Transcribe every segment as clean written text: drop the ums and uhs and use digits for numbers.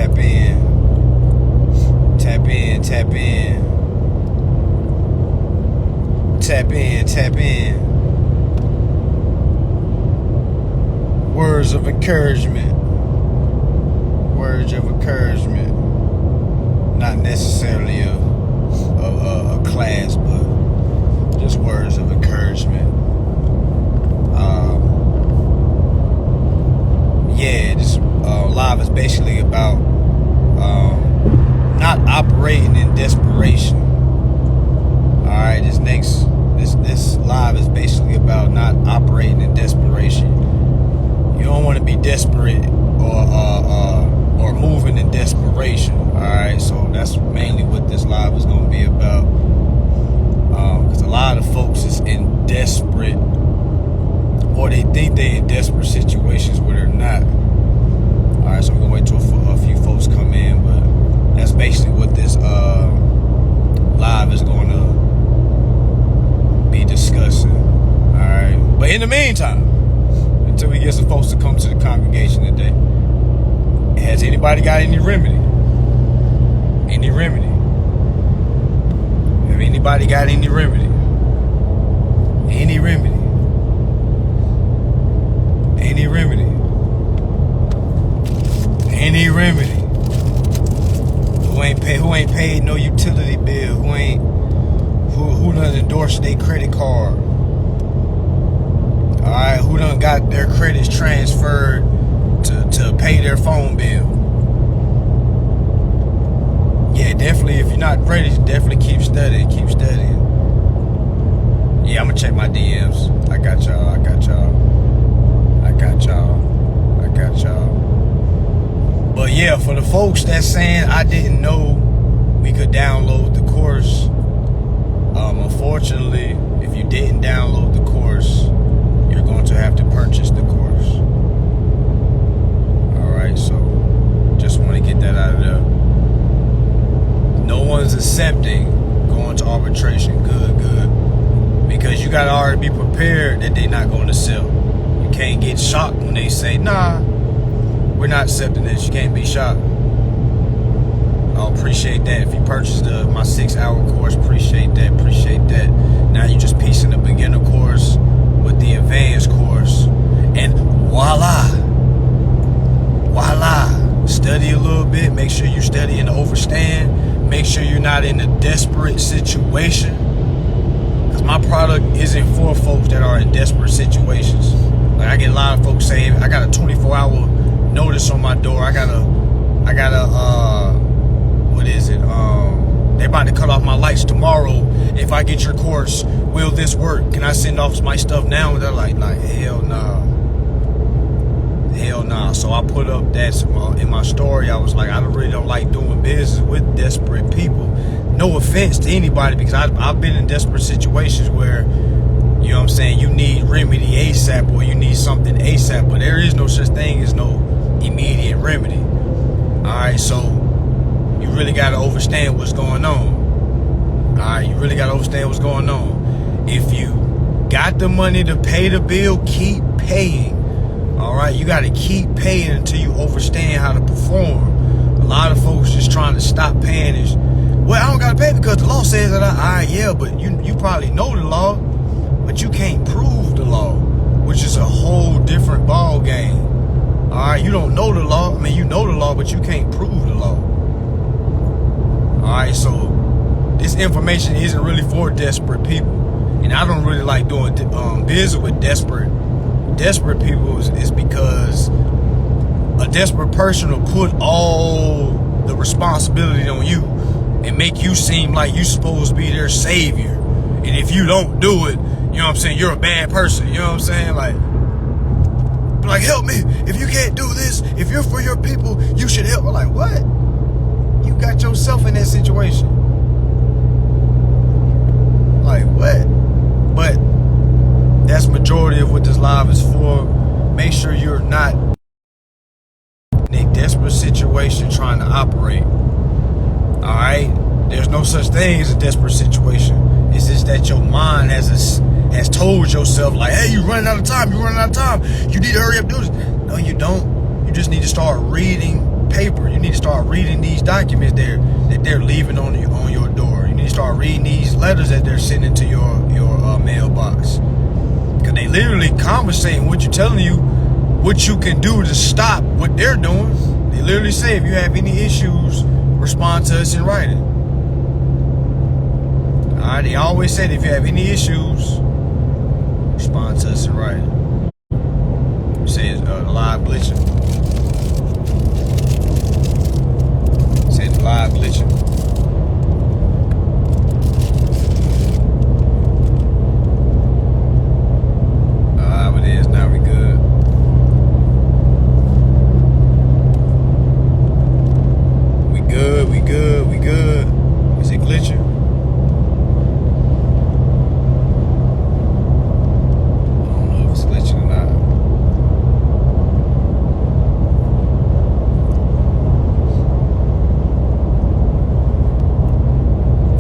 Tap in. Tap in, tap in. Tap in, tap in. Words of encouragement. Words of encouragement. Not necessarily a class, but just words of encouragement. This live is basically about not operating in desperation. Alright, this live is basically about not operating in desperation. You don't want to be desperate or moving in desperation. Alright, so that's mainly what this live is going to be about. Because a lot of folks is in desperate, or they think they're in desperate situations where they're not. Alright, so we're going to wait till a few folks come in, but that's basically what this live is going to be discussing. Alright, but in the meantime, until we get some folks to come to the congregation today, has anybody got any remedy? Any remedy? Have anybody got any remedy? Any remedy? Any remedy? Any remedy? Who ain't paid no utility bill? Who done endorsed their credit card? Alright, who done got their credits transferred to pay their phone bill? Yeah, definitely, if you're not ready, definitely keep studying. Keep studying. Yeah, I'm gonna check my DMs. I got y'all. But yeah, for the folks that's saying I didn't know we could download the course, unfortunately, if you didn't download the course, you're going to have to purchase the course. Alright, so just want to get that out of there. No one's accepting going to arbitration. Good. Because you got to already be prepared that they're not going to sell. You can't get shocked when they say, nah, we're not accepting this. You can't be shocked. I'll appreciate that. If you purchased my 6-hour course, appreciate that. Now you're just piecing the beginner course with the advanced course. And voila. Study a little bit. Make sure you study and overstand. Make sure you're not in a desperate situation. Because my product isn't for folks that are in desperate situations. Like, I get a lot of folks saying, I got a 24-hour notice on my door. I got a what is it? They about to cut off my lights tomorrow. If I get your course, will this work? Can I send off my stuff now? And they're like hell nah. So I put up that in my story. I was like, I really don't like doing business with desperate people. No offense to anybody, because I've been in desperate situations where, you know what I'm saying, you need remedy ASAP or you need something ASAP, but there is no such thing as no immediate remedy. Alright, so you really got to understand what's going on. Alright, you really got to understand what's going on. If you got the money to pay the bill, keep paying. Alright, you got to keep paying until you understand how to perform. A lot of folks just trying to stop paying is, well, I don't got to pay because the law says that yeah, but you probably know the law, but you can't prove the law, which is a whole different ball game. Alright, you don't know the law. I mean, you know the law, but you can't prove the law. Alright, so this information isn't really for desperate people. And I don't really like doing business with desperate people is because a desperate person will put all the responsibility on you and make you seem like you're supposed to be their savior. And if you don't do it, you know what I'm saying, you're a bad person. You know what I'm saying? Like, help me. If you can't do this, if you're for your people, you should help. I'm like, what? You got yourself in that situation. Like, what? But that's majority of what this live is for. Make sure you're not in a desperate situation trying to operate. Alright? There's no such thing as a desperate situation. It's just that your mind has told yourself, like, hey, you're running out of time. You need to hurry up, do this. No, you don't. You just need to start reading paper. You need to start reading these documents that they're leaving on your door. You need to start reading these letters that they're sending to your mailbox. Because they literally conversating what you're telling you, what you can do to stop what they're doing. They literally say, if you have any issues, respond to us in writing. Alright, they always said, if you have any issues, respond to us in writing. It says live glitching. It says live glitching. But it is now. We good. We good. Is it glitching? I don't know if it's glitching or not.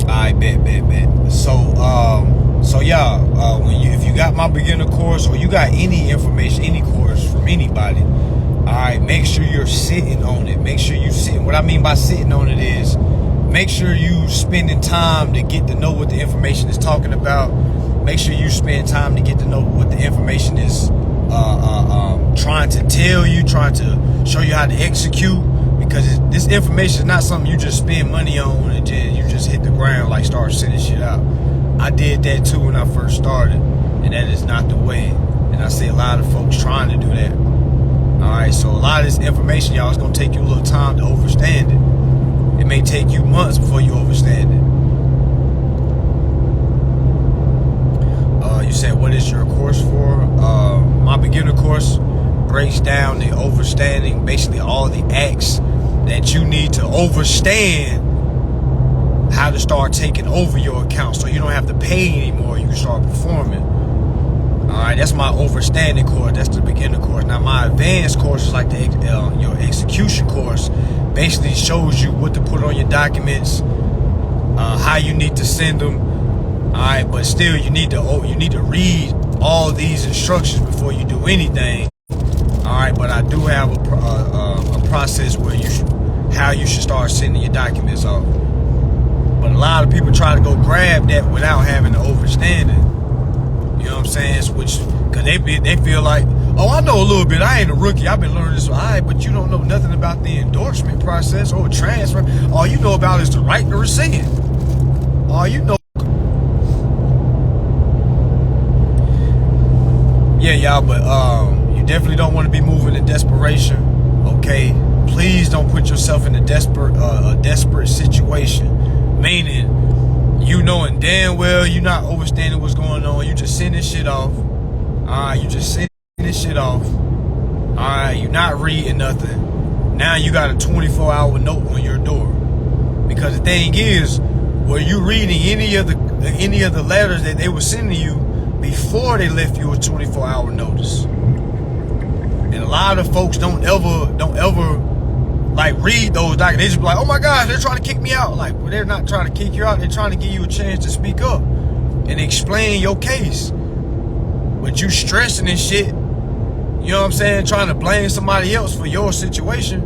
Alright, bet. So y'all, if you got my beginner course or you got any information, any course from anybody, alright, make sure you're sitting on it. Make sure you sitting. What I mean by sitting on it is make sure you spending time to get to know what the information is talking about. Make sure you spend time to get to know what the information is trying to tell you, trying to show you how to execute. Because this information is not something you just spend money on and you just hit the ground, like start sending shit out. I did that too when I first started, and that is not the way. And I see a lot of folks trying to do that. Alright, so a lot of this information, y'all, is going to take you a little time to understand it. It may take you months before you understand it. You said, what is your course for? My beginner course breaks down the understanding, basically all the acts that you need to understand how to start taking over your account so you don't have to pay anymore. You can start performing. Alright, that's my understanding course. That's the beginner course. Now, my advanced course is like your execution course. Basically shows you what to put on your documents, how you need to send them. Alright, but still you need to read all these instructions before you do anything. Alright, but I do have a process where how you should start sending your documents off. But a lot of people try to go grab that without having the understanding. You know what I'm saying? Because they feel like, oh, I know a little bit. I ain't a rookie. I've been learning this. All right, but you don't know nothing about the endorsement process or transfer. All you know about is the right to rescind. All you know. Yeah, y'all, but you definitely don't want to be moving in desperation. Okay, please don't put yourself in a desperate situation. Meaning, you knowing damn well you're not understanding what's going on. You just sending shit off. Alright, you just sending shit off. Alright, you're not reading nothing. Now you got a 24-hour note on your door. Because the thing is, were you reading any of the letters that they were sending you before they left you a 24-hour notice? And a lot of folks don't ever like read those documents. They just be like, oh my gosh, they're trying to kick me out. Like, well, they're not trying to kick you out. They're trying to give you a chance to speak up and explain your case. But you stressing and shit, you know what I'm saying, trying to blame somebody else for your situation.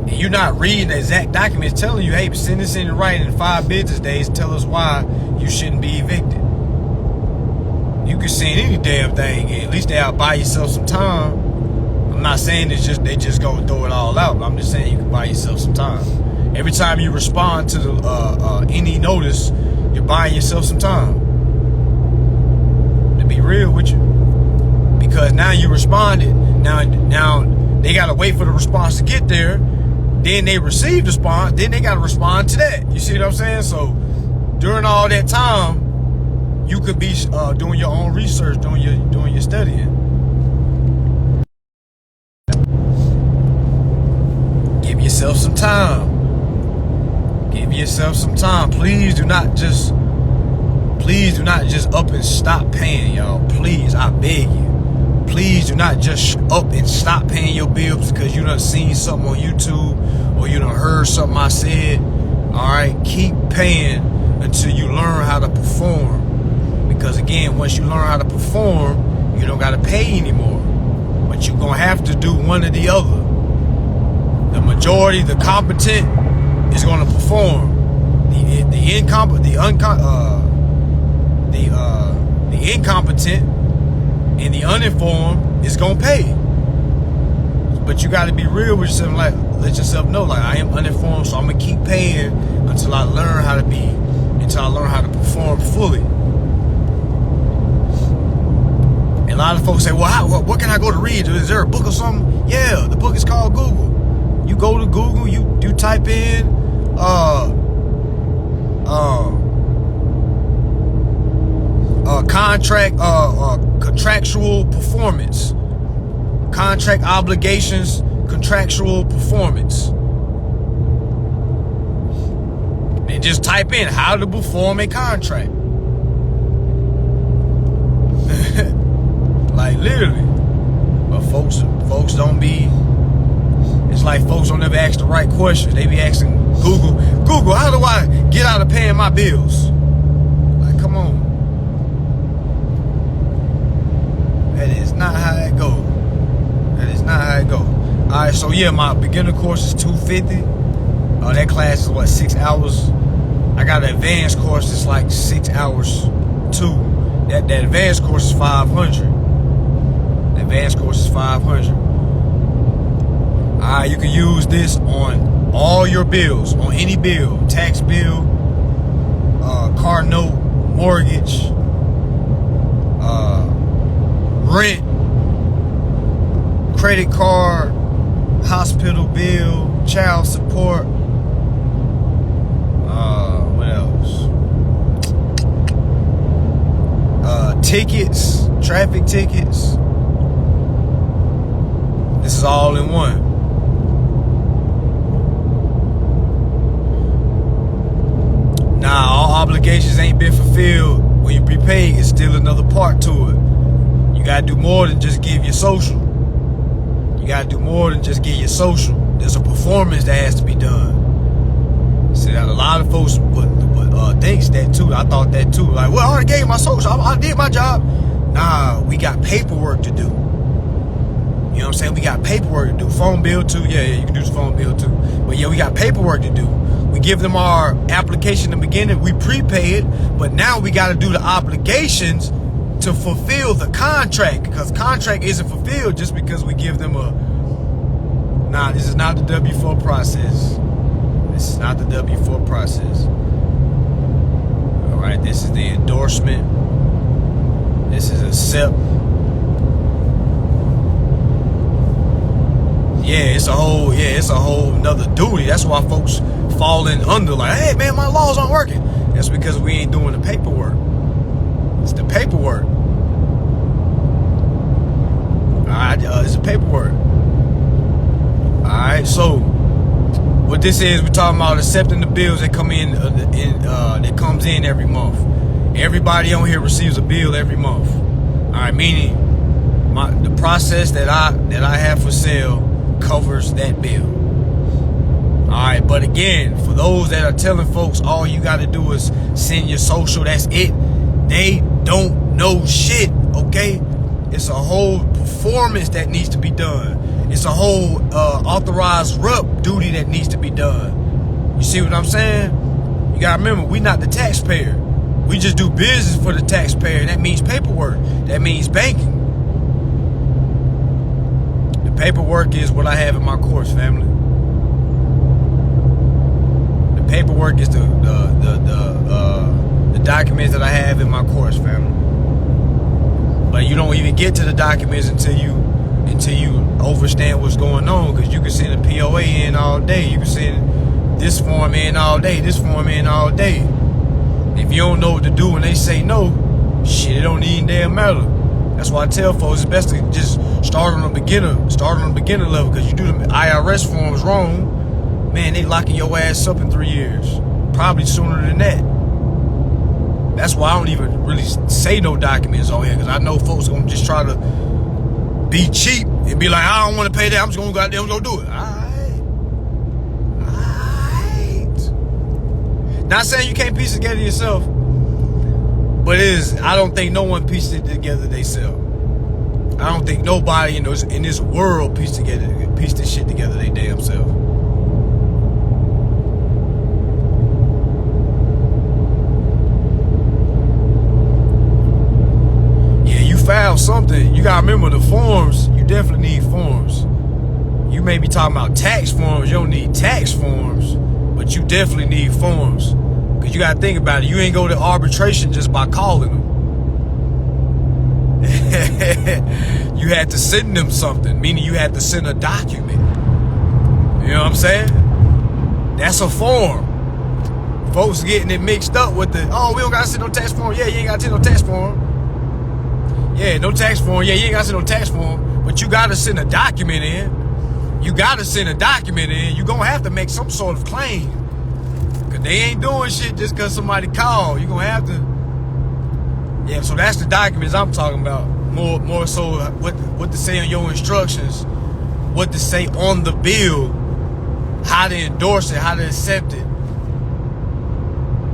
And you're not reading the exact documents telling you, hey, send this in writing in 5 business days and tell us why you shouldn't be evicted. You can send any damn thing, and at least they'll buy yourself some time. I'm not saying they just gonna throw it all out, but I'm just saying you can buy yourself some time. Every time you respond to any notice, you're buying yourself some time. To be real with you, because now you responded. Now they gotta wait for the response to get there. Then they receive the response. Then they gotta respond to that. You see what I'm saying? So during all that time, you could be doing your own research, doing your studying. Give yourself some time. Give yourself some time. Please do not just up and stop paying, y'all. Please, I beg you. Please do not just up and stop paying your bills because you done seen something on YouTube or you done heard something I said. All right, keep paying until you learn how to perform. Because again, once you learn how to perform, you don't got to pay anymore. But you're going to have to do one or the other. majority, the competent is going to perform. The incompetent and the uninformed is going to pay. But you got to be real with yourself. Like, let yourself know, like, I am uninformed, so I'm gonna keep paying until I learn how to perform fully. And a lot of folks say, well, what can I go to read? Is there a book or something? Yeah, the book is called Google. You go to Google, you type in contractual performance, contract obligations, contractual performance, and just type in how to perform a contract. Like, literally. But folks don't be, it's like folks don't ever ask the right questions. They be asking Google, how do I get out of paying my bills? Like, come on. That is not how it goes. That is not how it goes. Alright, so yeah, my beginner course is $250. That class is what, 6 hours? I got an advanced course that's like 6 hours too. That advanced course is $500. The advanced course is $500. Alright, you can use this on all your bills, on any bill, tax bill, car note, mortgage, rent, credit card, hospital bill, child support, what else? Tickets, traffic tickets. This is all in one. Now, all obligations ain't been fulfilled. When you prepay, it's still another part to it. You gotta do more than just give your social. You gotta do more than just get your social. There's a performance that has to be done. See, a lot of folks thinks that too. I thought that too. Like, well, I already gave my social. I did my job. Nah, we got paperwork to do. You know what I'm saying? We got paperwork to do. Phone bill too. Yeah, you can do the phone bill too. But yeah, we got paperwork to do. We give them our application in the beginning. We prepay it. But now we got to do the obligations to fulfill the contract, because contract isn't fulfilled just because we give them a. Nah, this is not the W-4 process. This is not the W-4 process. All right, this is the endorsement. This is accept. Yeah, it's a whole nother duty. That's why folks falling under, like, hey man, my laws aren't working. That's because we ain't doing the paperwork. It's the paperwork. Alright, it's the paperwork. Alright, so what this is, we're talking about accepting the bills that come in, that comes in every month. Everybody on here receives a bill every month. Alright, meaning the process that I have for sale covers that bill. Alright, but again, for those that are telling folks all you got to do is send your social, that's it, they don't know shit, okay? It's a whole performance that needs to be done. It's a whole authorized rep duty that needs to be done. You see what I'm saying? You gotta remember, we not the taxpayer. We just do business for the taxpayer. That means paperwork. That means banking. The paperwork is what I have in my course, family. The paperwork is the documents that I have in my course, family. But you don't even get to the documents until you understand what's going on, because you can send a POA in all day. You can send this form in all day, this form in all day. If you don't know what to do when they say no, shit, it don't even damn matter. That's why I tell folks it's best to just start on the beginner level, because you do the IRS forms wrong, man, they locking your ass up in 3 years. Probably sooner than that. That's why I don't even really say no documents on here, because I know folks gonna just try to be cheap and be like, I don't want to pay that, I'm just gonna go out there and go do it. Alright. Not saying you can't piece it together yourself, but I don't think no one pieced it together themselves. I don't think nobody in this world pieced this shit together they damn self. about something, you gotta remember the forms. You definitely need forms. You may be talking about tax forms. You don't need tax forms, but you definitely need forms. Because you gotta think about it. You ain't go to arbitration just by calling them. You had to send them something, meaning you had to send a document. You know what I'm saying? That's a form. Folks getting it mixed up with the, oh, we don't gotta send no tax form. Yeah, you ain't gotta send no tax form. Yeah, no tax form. Yeah, you ain't gotta send no tax form. But you gotta send a document in. You gotta send a document in. You gonna have to make some sort of claim. Cause they ain't doing shit just cause somebody called. You gonna have to. Yeah, so that's the documents I'm talking about. More so what to say on your instructions, what to say on the bill, how to endorse it, how to accept it.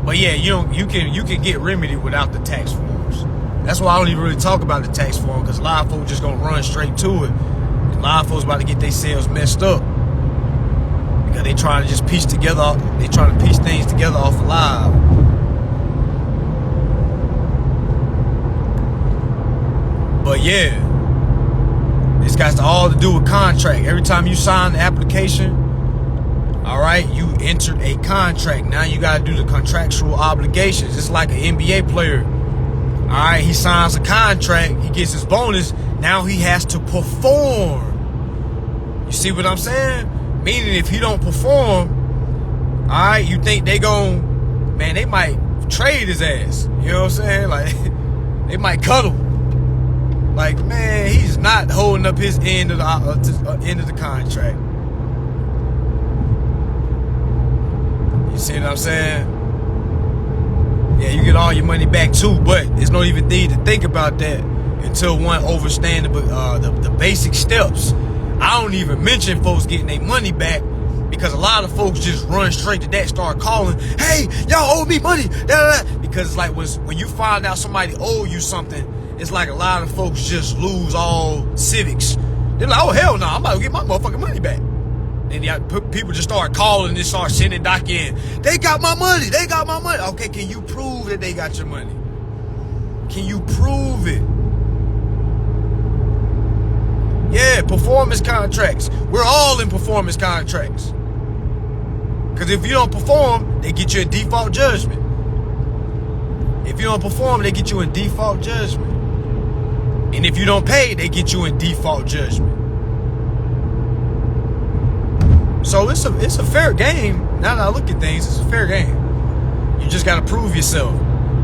But yeah, you can get remedy without the tax forms. That's why I don't even really talk about the tax form, because a lot of folks just gonna run straight to it. A lot of folks about to get themselves messed up because they trying to just piece together. They trying to piece things together off of live. But yeah, this got all to do with contract. Every time you sign the application, all right, you entered a contract. Now you got to do the contractual obligations. It's like an NBA player. All right, he signs a contract. He gets his bonus. Now he has to perform. You see what I'm saying? Meaning if he don't perform, all right, you think they they might trade his ass. You know what I'm saying? Like, they might cut him. Like, man, he's not holding up his end of the contract. You see what I'm saying? Yeah, you get all your money back too, but there's no even need to think about that until one understands the basic steps. I don't even mention folks getting their money back, because a lot of folks just run straight to that, start calling, hey, y'all owe me money, because it's like when you find out somebody owe you something, it's like a lot of folks just lose all civics. They're like, oh, hell no, I'm about to get my motherfucking money back. And people just start calling and start sending doc in. They got my money. They got my money. Okay, can you prove that they got your money? Can you prove it? Yeah, performance contracts. We're all in performance contracts. Because if you don't perform, they get you in default judgment. If you don't perform, they get you in default judgment. And if you don't pay, they get you in default judgment. So it's a fair game. Now that I look at things, it's a fair game. You just got to prove yourself.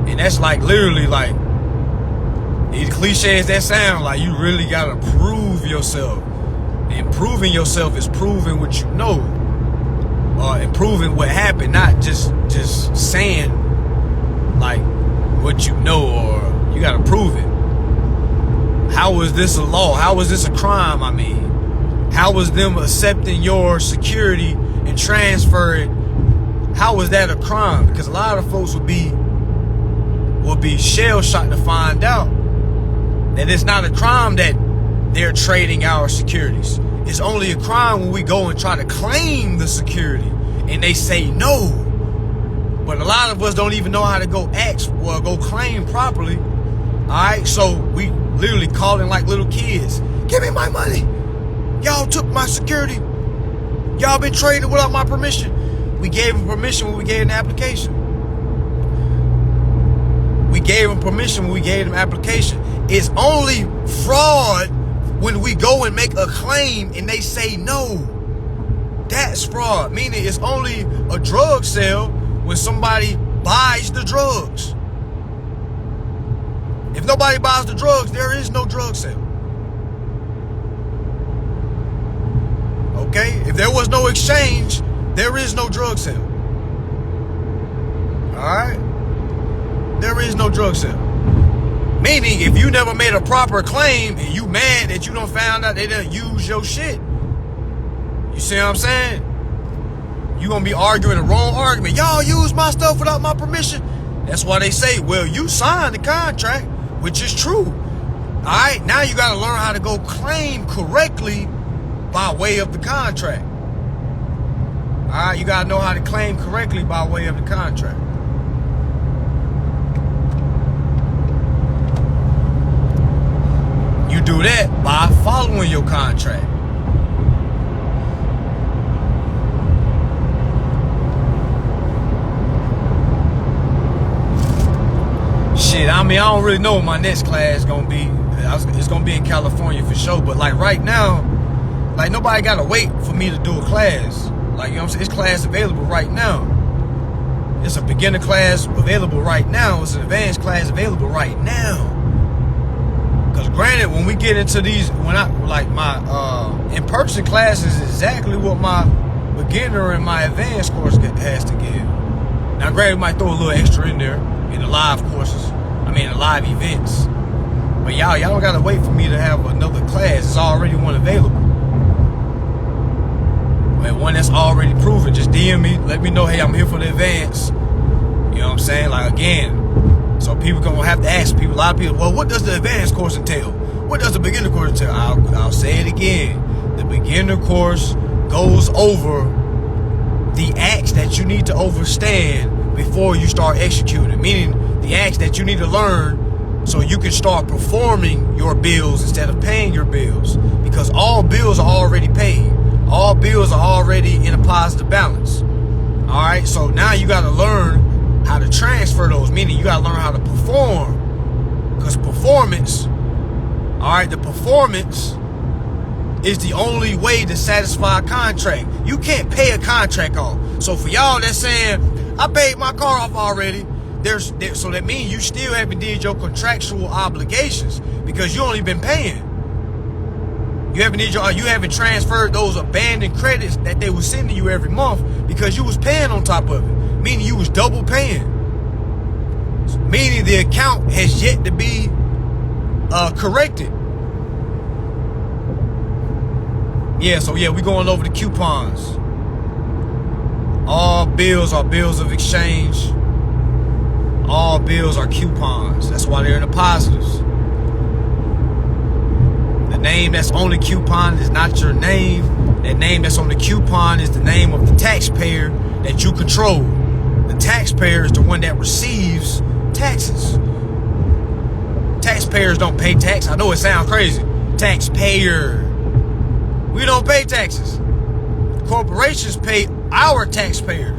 And that's like literally like, as cliche as that sound, like you really got to prove yourself. And proving yourself is proving what you know. And proving what happened, not just saying like what you know, or you got to prove it. How was this a law? How was this a crime? I mean, how was them accepting your security and transfer it? How was that a crime? Because a lot of folks would be shell-shocked to find out that it's not a crime that they're trading our securities. It's only a crime when we go and try to claim the security and they say no. But a lot of us don't even know how to go claim properly. All right, so we literally calling like little kids. Give me my money. Y'all took my security. Y'all been trading without my permission. We gave them permission when we gave them the application. We gave them permission when we gave them application. It's only fraud when we go and make a claim and they say no. That's fraud. Meaning it's only a drug sale when somebody buys the drugs. If nobody buys the drugs, there is no drug sale. Okay? If there was no exchange, there is no drug sale. Alright? There is no drug sale. Meaning, if you never made a proper claim and you mad that you don't found out they didn't use your shit, you see what I'm saying? You gonna be arguing the wrong argument. Y'all use my stuff without my permission. That's why they say, well, you signed the contract, which is true. Alright, now you gotta learn how to go claim correctly by way of the contract. Alright, you gotta know how to claim correctly by way of the contract. do that by following your contract. Shit, I mean, I don't really know what my next class is gonna be. It's gonna be in California for sure. But like right now, like nobody gotta wait for me to do a class. Like, you know what I'm saying? It's class available right now. It's a beginner class available right now. It's an advanced class available right now. Because granted, when we get into these, when I like my in-person classes is exactly what my beginner and my advanced course has to give. Now granted, we might throw a little extra in there in the live courses. I mean the live events. But y'all don't gotta wait for me to have another class. It's already one available. And one that's already proven. Just DM me, let me know, hey, I'm here for the advance. You know what I'm saying? Like again, so people gonna have to ask people, a lot of people, well, what does the advanced course entail? What does the beginner course entail? I'll say it again. The beginner course goes over the acts that you need to understand before you start executing. Meaning the acts that you need to learn so you can start performing your bills instead of paying your bills. Because all bills are already paid. All bills are already in a positive balance. All right, so now you got to learn how to transfer those, meaning you got to learn how to perform. Because performance, all right, the performance is the only way to satisfy a contract. You can't pay a contract off. So for y'all that's saying, I paid my car off already, so that means you still haven't did your contractual obligations because you only been paying. You haven't transferred those abandoned credits that they were sending you every month because you was paying on top of it. Meaning you was double paying. Meaning the account has yet to be corrected. Yeah, so yeah, we going over the coupons. All bills are bills of exchange. All bills are coupons. That's why they're in the positives. The name that's on the coupon is not your name. That name that's on the coupon is the name of the taxpayer that you control. The taxpayer is the one that receives taxes. Taxpayers don't pay tax. I know it sounds crazy. Taxpayer. We don't pay taxes. Corporations pay our taxpayers.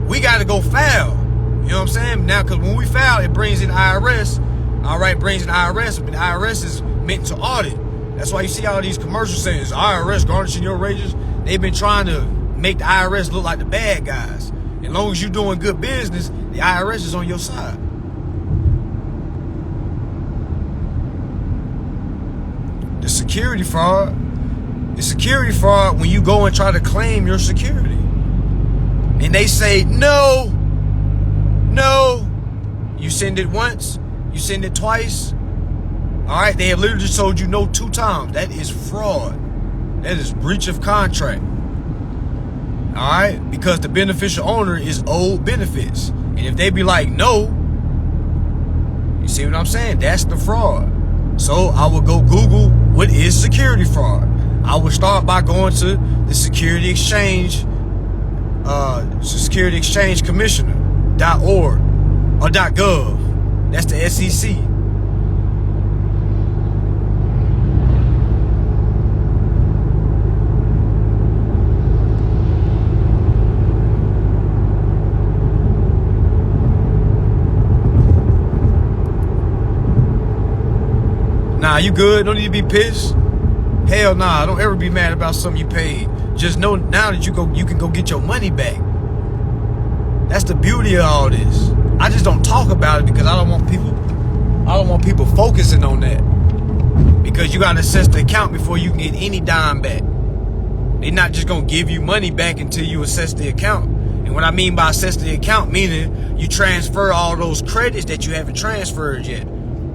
We got to go file. You know what I'm saying? Now, because when we file, it brings in IRS. All right, brings in IRS. But the IRS is meant to audit. That's why you see all these commercials saying, is IRS garnishing your wages? They've been trying to make the IRS look like the bad guys. As long as you're doing good business, the IRS is on your side. The security fraud. The security fraud when you go and try to claim your security. And they say, no. You send it once. You send it twice. All right, they have literally just told you no 2 times. That is fraud. That is breach of contract. All right, because the beneficial owner is owed benefits. And if they be like, no, you see what I'm saying? That's the fraud. So I would go Google what is security fraud. I would start by going to the Security Exchange Commissioner.org or .gov. That's the SEC. Nah, you good? Don't need to be pissed. Hell nah, don't ever be mad about something you paid. Just know now that you can go get your money back. That's the beauty of all this. I just don't talk about it because I don't want people focusing on that. Because you gotta assess the account before you can get any dime back. They're not just gonna give you money back until you assess the account. And what I mean by assess the account, meaning you transfer all those credits that you haven't transferred yet.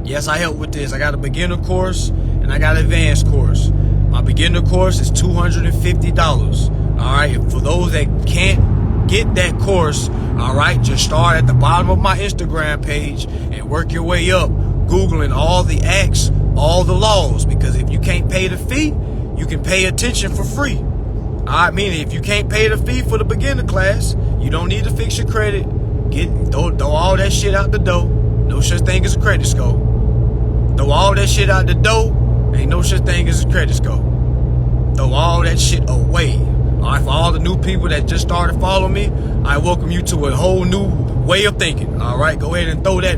Yes, I help with this. I got a beginner course and I got an advanced course. My beginner course is $250. All right, for those that can't get that course, all right, just start at the bottom of my Instagram page and work your way up, Googling all the acts, all the laws. Because if you can't pay the fee, you can pay attention for free. All right, meaning if you can't pay the fee for the beginner class, you don't need to fix your credit. Throw all that shit out the door. No such thing as a credit score. Throw all that shit out the door. Ain't no such thing as a credit score. Throw all that shit away. All right, for all the new people that just started following me, I welcome you to a whole new way of thinking. All right, go ahead and throw that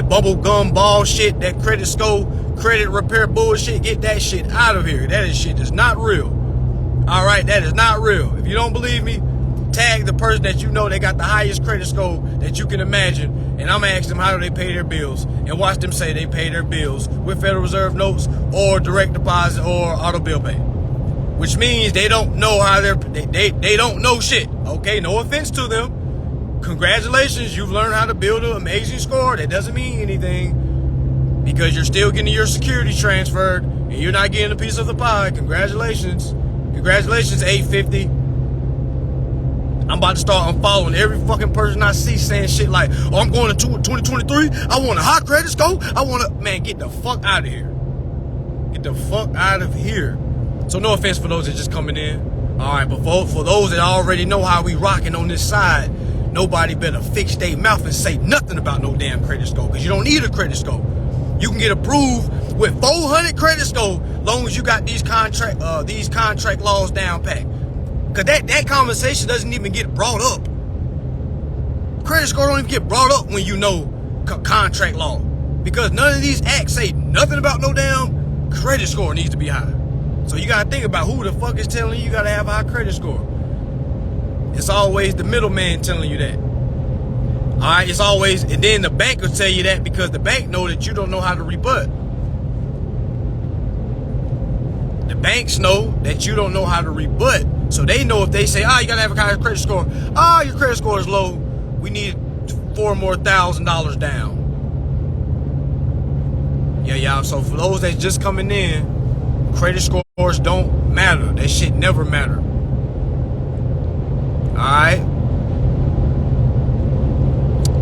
bubble gum ball shit, that credit score, credit repair bullshit. Get that shit out of here. That shit is not real. All right, that is not real. If you don't believe me, tag the person that you know they got the highest credit score that you can imagine, and I'm gonna ask them how do they pay their bills, and watch them say they pay their bills with Federal Reserve notes or direct deposit or auto bill pay, which means they don't know how they don't know shit. Okay, no offense to them. Congratulations, you've learned how to build an amazing score. That doesn't mean anything because you're still getting your security transferred and you're not getting a piece of the pie. Congratulations. Congratulations, 850. I'm about to start unfollowing every fucking person I see saying shit like, oh, I'm going to 2023. I want a high credit score. Man, get the fuck out of here. Get the fuck out of here. So no offense for those that just coming in. All right, but for those that already know how we rocking on this side, nobody better fix their mouth and say nothing about no damn credit score, because you don't need a credit score. You can get approved with 400 credit score long as you got these contract laws down pat. Because that conversation doesn't even get brought up. Credit score don't even get brought up when you know contract law. Because none of these acts say nothing about no damn credit score needs to be high. So you got to think about who the fuck is telling you got to have a high credit score. It's always the middleman telling you that. All right, it's always, and then the bank will tell you that because the bank know that you don't know how to rebut. The banks know that you don't know how to rebut. So they know if they say, you got to have a high credit score. Your credit score is low. We need $4,000 more down. Yeah, y'all. So for those that's just coming in, credit scores don't matter. That shit never matter. Alright?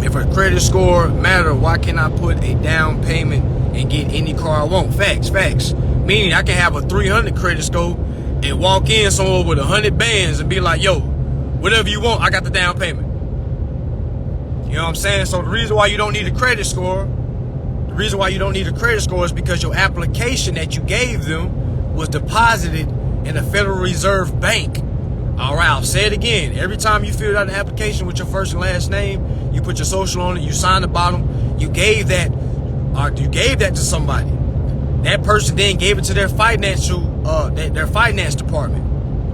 If a credit score matter, why can't I put a down payment and get any car I want? Facts. Meaning I can have a 300 credit score and walk in somewhere with 100 bands and be like, yo, whatever you want, I got the down payment. You know what I'm saying? So the reason why you don't need a credit score, is because your application that you gave them was deposited in a Federal Reserve bank. All right, I'll say it again. Every time you filled out an application with your first and last name, you put your social on it, you signed the bottom, you gave that to somebody. That person then gave it to their finance department.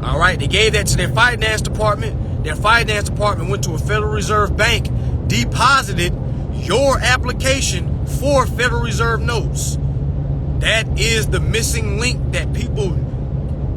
All right, they gave that to their finance department. Their finance department went to a Federal Reserve bank, deposited your application for Federal Reserve notes. That is the missing link that people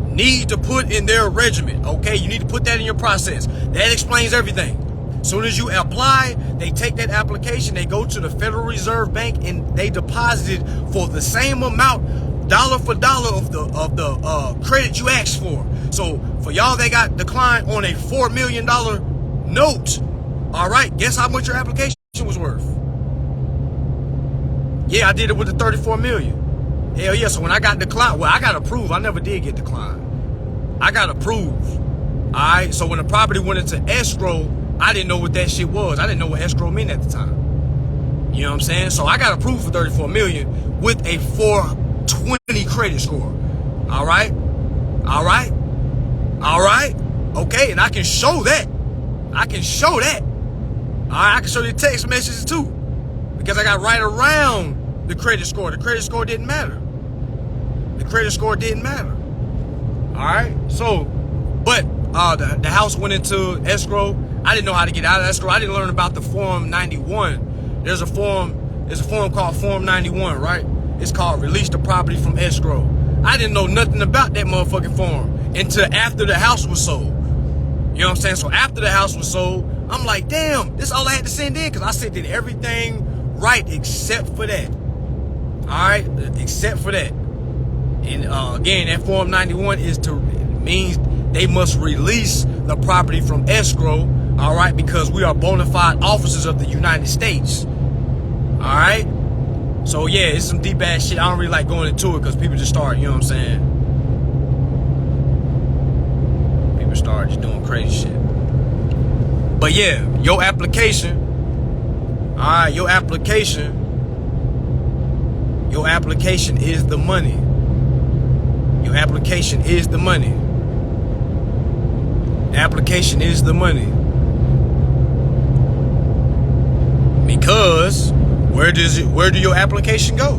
need to put in their regimen. Okay, you need to put that in your process. That explains everything. As soon as you apply, they take that application, they go to the Federal Reserve Bank, and they deposit it for the same amount, dollar for dollar of the credit you asked for. So for y'all that got declined on a $4 million note, all right, guess how much your application was worth? Yeah, I did it with the 34 million. Hell yeah. So when I got declined, well, I got approved. I never did get declined. I got approved. All right. So when the property went into escrow, I didn't know what that shit was. I didn't know what escrow meant at the time. You know what I'm saying? So I got approved for 34 million with a 420 credit score. All right. Okay. And I can show that. All right. I can show you text messages too, because I got right around the credit score. The credit score didn't matter. All right. So, but the house went into escrow. I didn't know how to get out of escrow. I didn't learn about the Form 91. There's a form called Form 91, right? It's called Release the Property from Escrow. I didn't know nothing about that motherfucking form until after the house was sold. You know what I'm saying? So after the house was sold, I'm like, damn, this is all I had to send in, because I sent in everything right except for that. All right, except for that. And again, that Form 91 means they must release the property from escrow. All right, because we are bona fide officers of the United States. All right. So yeah, it's some deep ass shit. I don't really like going into it because people just start, you know what I'm saying? People start just doing crazy shit. But yeah, your application, all right, Your application is the money. Your application is the money. The application is the money. Because where do your application go?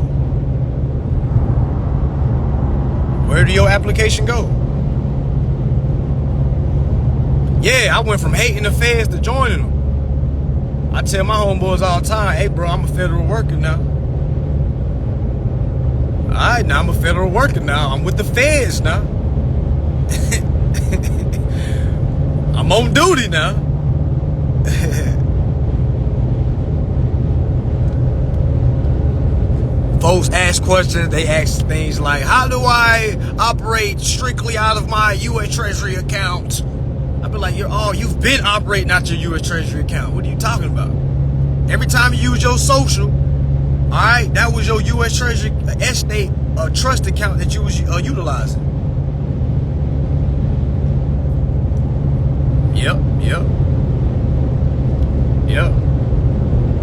Where do your application go? Yeah, I went from hating the feds to joining them. I tell my homeboys all the time, hey bro, I'm a federal worker now. Alright, now I'm a federal worker now. I'm with the feds now. I'm on duty now. Folks ask questions. They ask things like, how do I operate strictly out of my U.S. Treasury account? I'll be like, you've been operating out your U.S. Treasury account. What are you talking about? Every time you use your social, all right, that was your U.S. Treasury estate trust account that you was utilizing. Yep.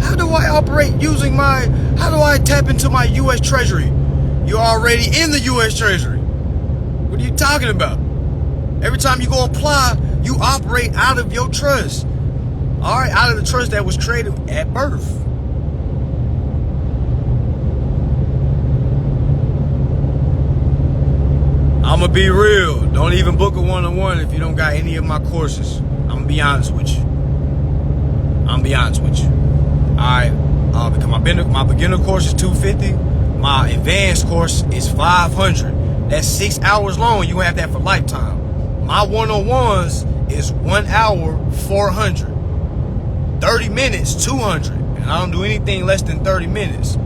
How do I how do I tap into my U.S. Treasury? You're already in the U.S. Treasury. What are you talking about? Every time you go apply, you operate out of your trust. All right, out of the trust that was created at birth. I'm going to be real. Don't even book a one-on-one if you don't got any of my courses. I'm going to be honest with you. All right, because my beginner course is $250. My advanced course is $500. That's 6 hours long. You have that for lifetime. My one-on-ones is 1 hour, $400. 30 minutes, $200. And I don't do anything less than 30 minutes.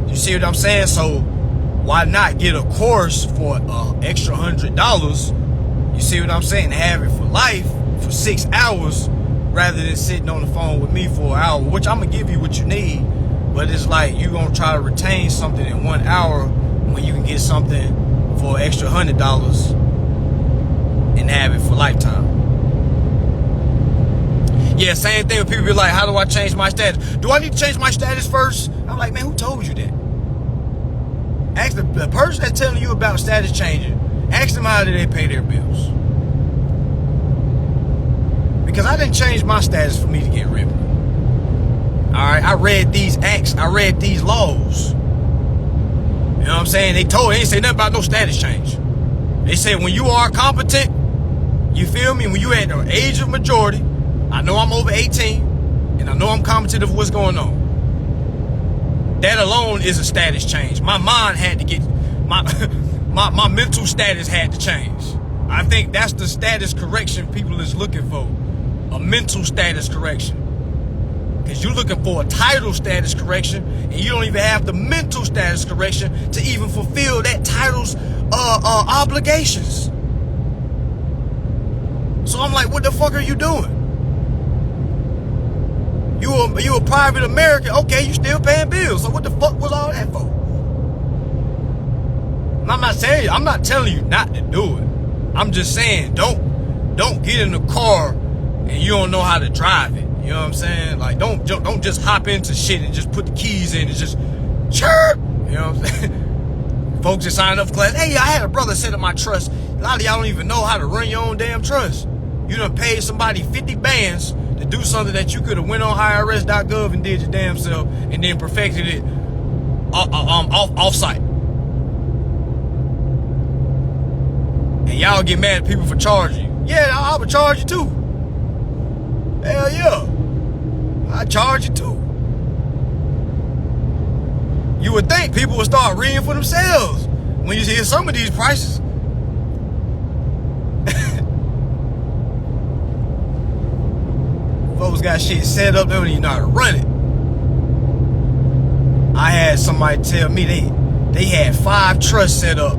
You see what I'm saying? So why not get a course for an extra $100? You see what I'm saying? Have it for life for 6 hours rather than sitting on the phone with me for an hour, which I'm going to give you what you need. But it's like you going to try to retain something in 1 hour when you can get something for an extra $100 and have it for lifetime. Yeah, same thing when people be like, how do I change my status? Do I need to change my status first? I'm like, man, who told you that? Ask the person that's telling you about status changing. Ask them how do they pay their bills. Because I didn't change my status for me to get ripped. Alright, I read these acts, I read these laws. You know what I'm saying? They ain't say nothing about no status change. They said when you are competent, you feel me? When you at the age of majority, I know I'm over 18, and I know I'm competent of what's going on. That alone is a status change. My mind had to get, my mental status had to change. I think that's the status correction people is looking for. A mental status correction. Because you're looking for a title status correction, and you don't even have the mental status correction to even fulfill that title's obligations. So I'm like, what the fuck are you doing? You a private American, okay, you still paying bills. So what the fuck was all that for? I'm not telling you not to do it. I'm just saying, don't get in the car and you don't know how to drive it. You know what I'm saying? Like, don't just hop into shit and just put the keys in and just chirp. You know what I'm saying? Folks that sign up for class, hey, I had a brother set up my trust. A lot of y'all don't even know how to run your own damn trust. You done paid somebody 50 bands to do something that you could have went on IRS.gov and did your damn self and then perfected it off-site. And y'all get mad at people for charging you. Yeah, I would charge you too. Hell yeah. I charge you too. You would think people would start reading for themselves when you hear some of these prices. Folks got shit set up, they don't even know how to run it. I had somebody tell me they had 5 trusts set up.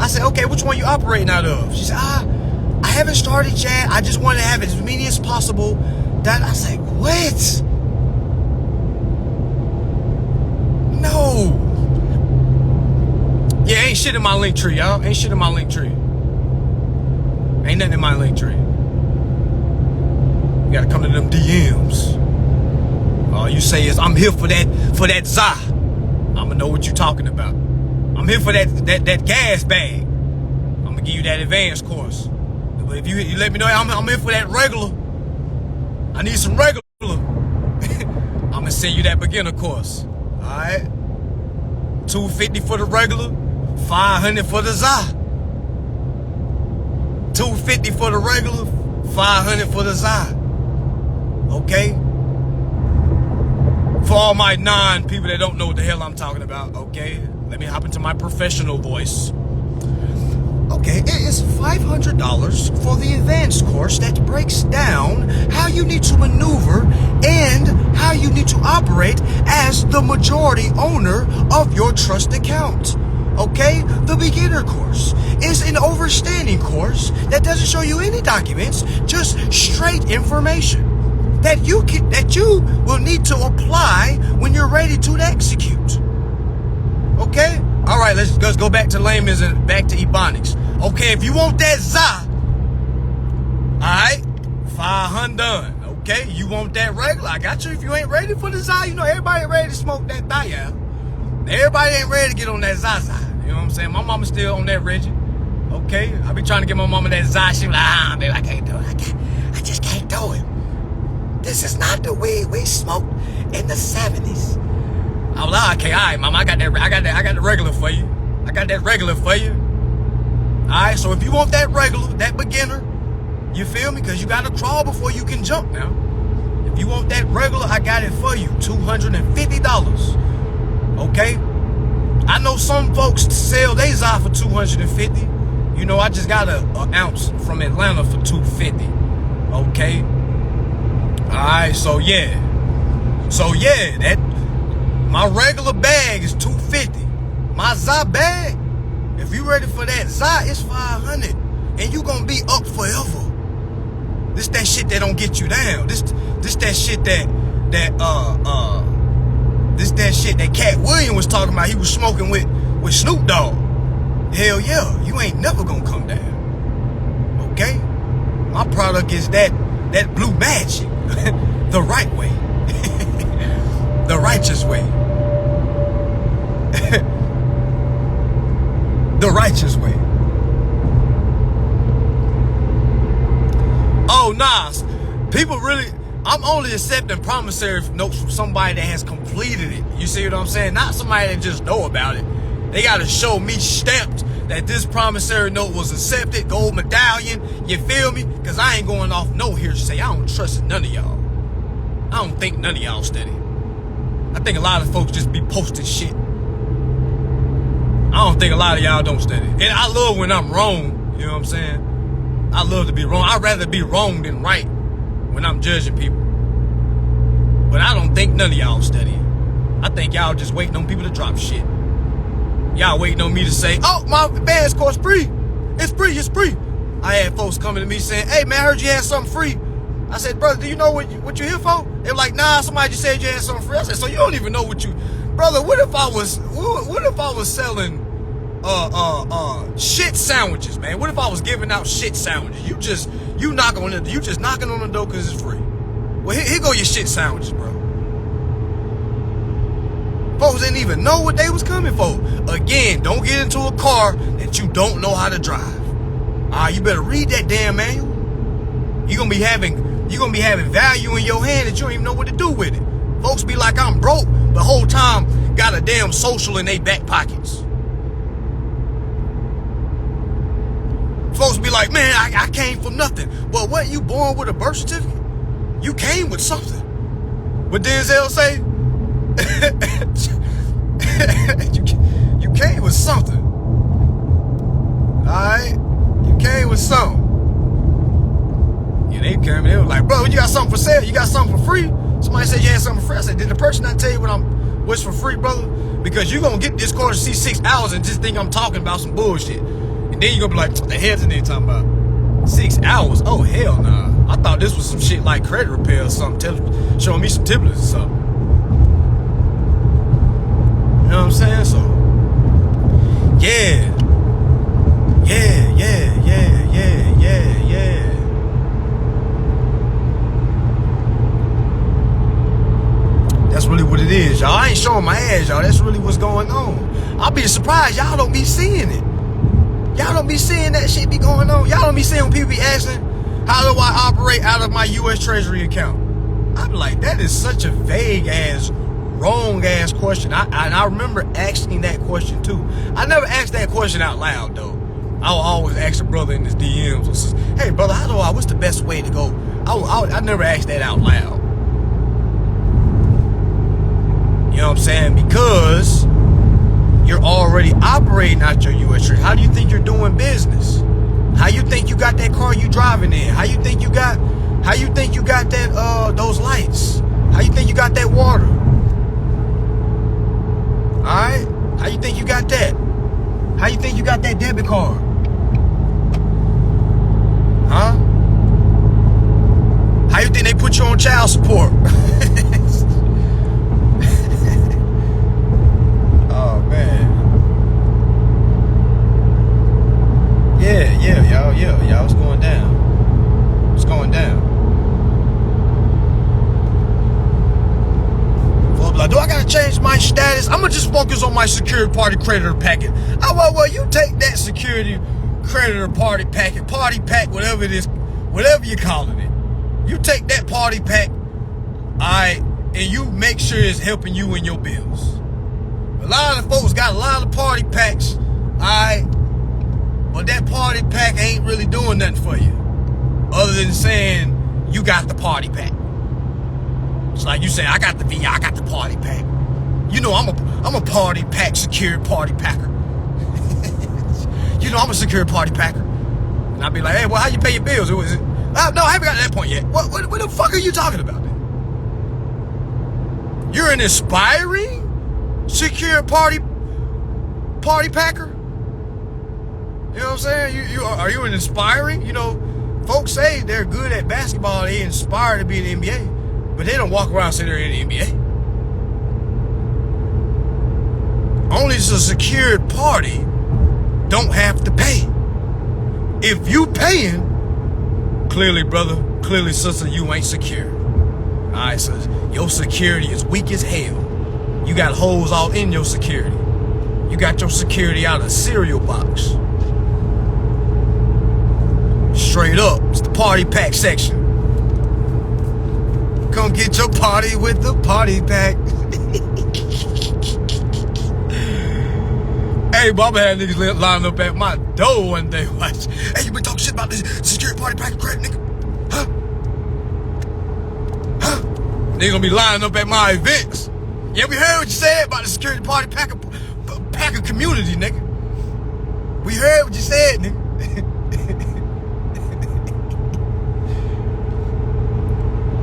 I said, okay, which one you operating out of? She said, I haven't started yet. I just want to have as many as possible. That I said, what? No. Yeah, ain't shit in my link tree, y'all. Ain't shit in my link tree. Ain't nothing in my link tree. You gotta come to them DMs. All you say is, I'm here for that za. I'ma know what you're talking about. I'm here for that gas bag. I'm gonna give you that advanced course. But if you let me know I'm here for that regular, I need some regular. I'm gonna send you that beginner course. Alright? $250 for the regular, $500 for the ZA. $250 for the regular, $500 for the ZA. Okay? For all my non-people that don't know what the hell I'm talking about, okay? Let me hop into my professional voice. Okay, it is $500 for the advanced course that breaks down how you need to maneuver and how you need to operate as the majority owner of your trust account. Okay, the beginner course is an overstanding course that doesn't show you any documents, just straight information that you will need to apply when you're ready to execute. Okay? All right, let's go back to layman's and back to ebonics. Okay, if you want that ZA, all right, $500 done. Okay, you want that regular? I got you. If you ain't ready for the ZA, you know everybody ain't ready to smoke that thigh. Everybody ain't ready to get on that Zaza. You know what I'm saying? My mama's still on that Reggie. Okay, I be trying to get my mama that Zaza. She be like, baby, I can't do it. I just can't do it. This is not the weed we smoked in the 70s. I was like, okay, all right, mama, I got the regular for you. I got that regular for you. All right, so if you want that regular, that beginner, you feel me? Because you got to crawl before you can jump now. If you want that regular, I got it for you, $250. Okay? I know some folks sell they ZA for $250. You know, I just got an ounce from Atlanta for $250. Okay? Alright, so yeah, that my regular bag is $250. My ZA bag, if you ready for that ZA, it's $500. And you gonna be up forever. This that shit that don't get you down. This that shit that Cat Williams was talking about. He was smoking with Snoop Dogg. Hell yeah, you ain't never gonna come down. Okay? My product is that blue magic. The right way. The righteous way. The righteous way. Oh, nah. People really... I'm only accepting promissory notes from somebody that has completed it. You see what I'm saying? Not somebody that just know about it. They got to show me stamped that this promissory note was accepted, gold medallion. You feel me? Because I ain't going off no hearsay. I don't trust none of y'all. I don't think none of y'all steady. I think a lot of folks just be posting shit. I don't think a lot of y'all don't study. And I love when I'm wrong. You know what I'm saying? I love to be wrong. I'd rather be wrong than right when I'm judging people. But I don't think none of y'all studying. I think y'all just waiting on people to drop shit. Y'all waiting on me to say, oh, my advanced course free. It's free, it's free. I had folks coming to me saying, hey, man, I heard you had something free. I said, brother, do you know what you're here for? They were like, nah, somebody just said you had something free. I said, so you don't even know what you... Brother, what if I was selling shit sandwiches, man? What if I was giving out shit sandwiches? You just knocking on the door because it's free. Well, here go your shit sandwiches, bro. Folks didn't even know what they was coming for. Again, don't get into a car that you don't know how to drive. You better read that damn manual. You're gonna be having value in your hand that you don't even know what to do with it. Folks be like, I'm broke, the whole time got a damn social in their back pockets. Folks be like, man, I came from nothing. Well, what, you born with a birth certificate? You came with something. What Denzel say? you came with something. Alright? You came with something. Yeah, they came and they were like, bro, you got something for sale? You got something for free? Somebody said you had something for free. I said, did the person not tell you what's for free, brother? Because you gonna get this course to see 6 hours and just think I'm talking about some bullshit. And then you gonna be like, the hell's in there talking about 6 hours? Oh, hell nah. I thought this was some shit like credit repair or something, showing me some templates or something. You know what I'm saying? So, yeah. That's really what it is, y'all. I ain't showing my ass, y'all. That's really what's going on. I'll be surprised y'all don't be seeing it. Y'all don't be seeing that shit be going on. Y'all don't be seeing when people be asking, how do I operate out of my U.S. Treasury account? I'm like, that is such a vague ass, wrong ass question. I remember asking that question too. I never asked that question out loud though. I'll always ask a brother in his DMs, or says, hey brother, what's the best way to go? I never asked that out loud. You know what I'm saying? Because you're already operating out your U.S. Treasury. How do you think you're doing business? How you think you got that car you driving in? How you think you got that those lights? How you think you got that water? Alright? How you think you got that? How you think you got that debit card? Huh? How you think they put you on child support? Oh man. Yeah, what's going down? What's going down? Like, do I gotta change my status? I'm gonna just focus on my security party creditor packet. Oh, well, you take that security creditor party pack, whatever it is, whatever you're calling it. You take that party pack, alright, and you make sure it's helping you in your bills. A lot of folks got a lot of party packs, alright, but that party pack ain't really doing nothing for you, other than saying you got the party pack. It's like you say, I got the VI, I got the party pack. You know, I'm a party pack, secure party packer. You know, I'm a secure party packer. And I'll be like, hey, well, how you pay your bills? No, I haven't got to that point yet. What the fuck are you talking about then? You're an aspiring secure party packer? You know what I'm saying? Are you an inspiring? You know, folks say they're good at basketball, they inspire to be in the NBA. But they don't walk around saying they're in the NBA. Only the secured party don't have to pay. If you paying, clearly, brother, clearly, sister, you ain't secure. Alright, so your security is weak as hell. You got holes all in your security. You got your security out of a cereal box. Straight up, it's the party pack section. Come get your party with the party pack. Hey, Baba had niggas lined up at my door one day. Watch. Hey, you been talking shit about this security party pack credit, nigga? Huh? Niggas gonna be lining up at my events. Yeah, we heard what you said about the security party packer community, nigga. We heard what you said, nigga.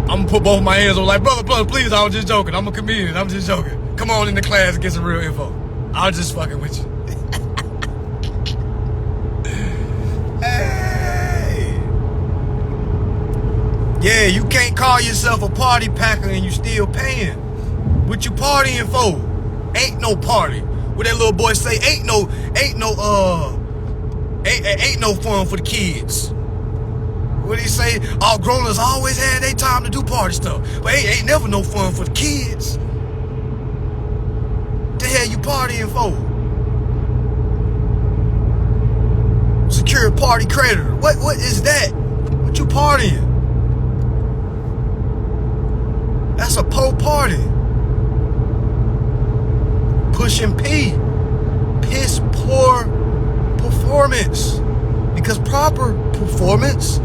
I'm gonna put both my hands on like, brother, please, I was just joking. I'm a comedian. I'm just joking. Come on in the class and get some real info. I was just fucking with you. Hey. Yeah, you can't call yourself a party packer and you still paying. What you partying for? Ain't no party. What that little boy say? Ain't no fun for the kids. What he say? All grown-ups always had their time to do party stuff. But ain't never no fun for the kids. The hell you partying for? Secure party creditor. What is that? What you partying? That's a po party. Pushing P. Piss poor performance. Because proper performance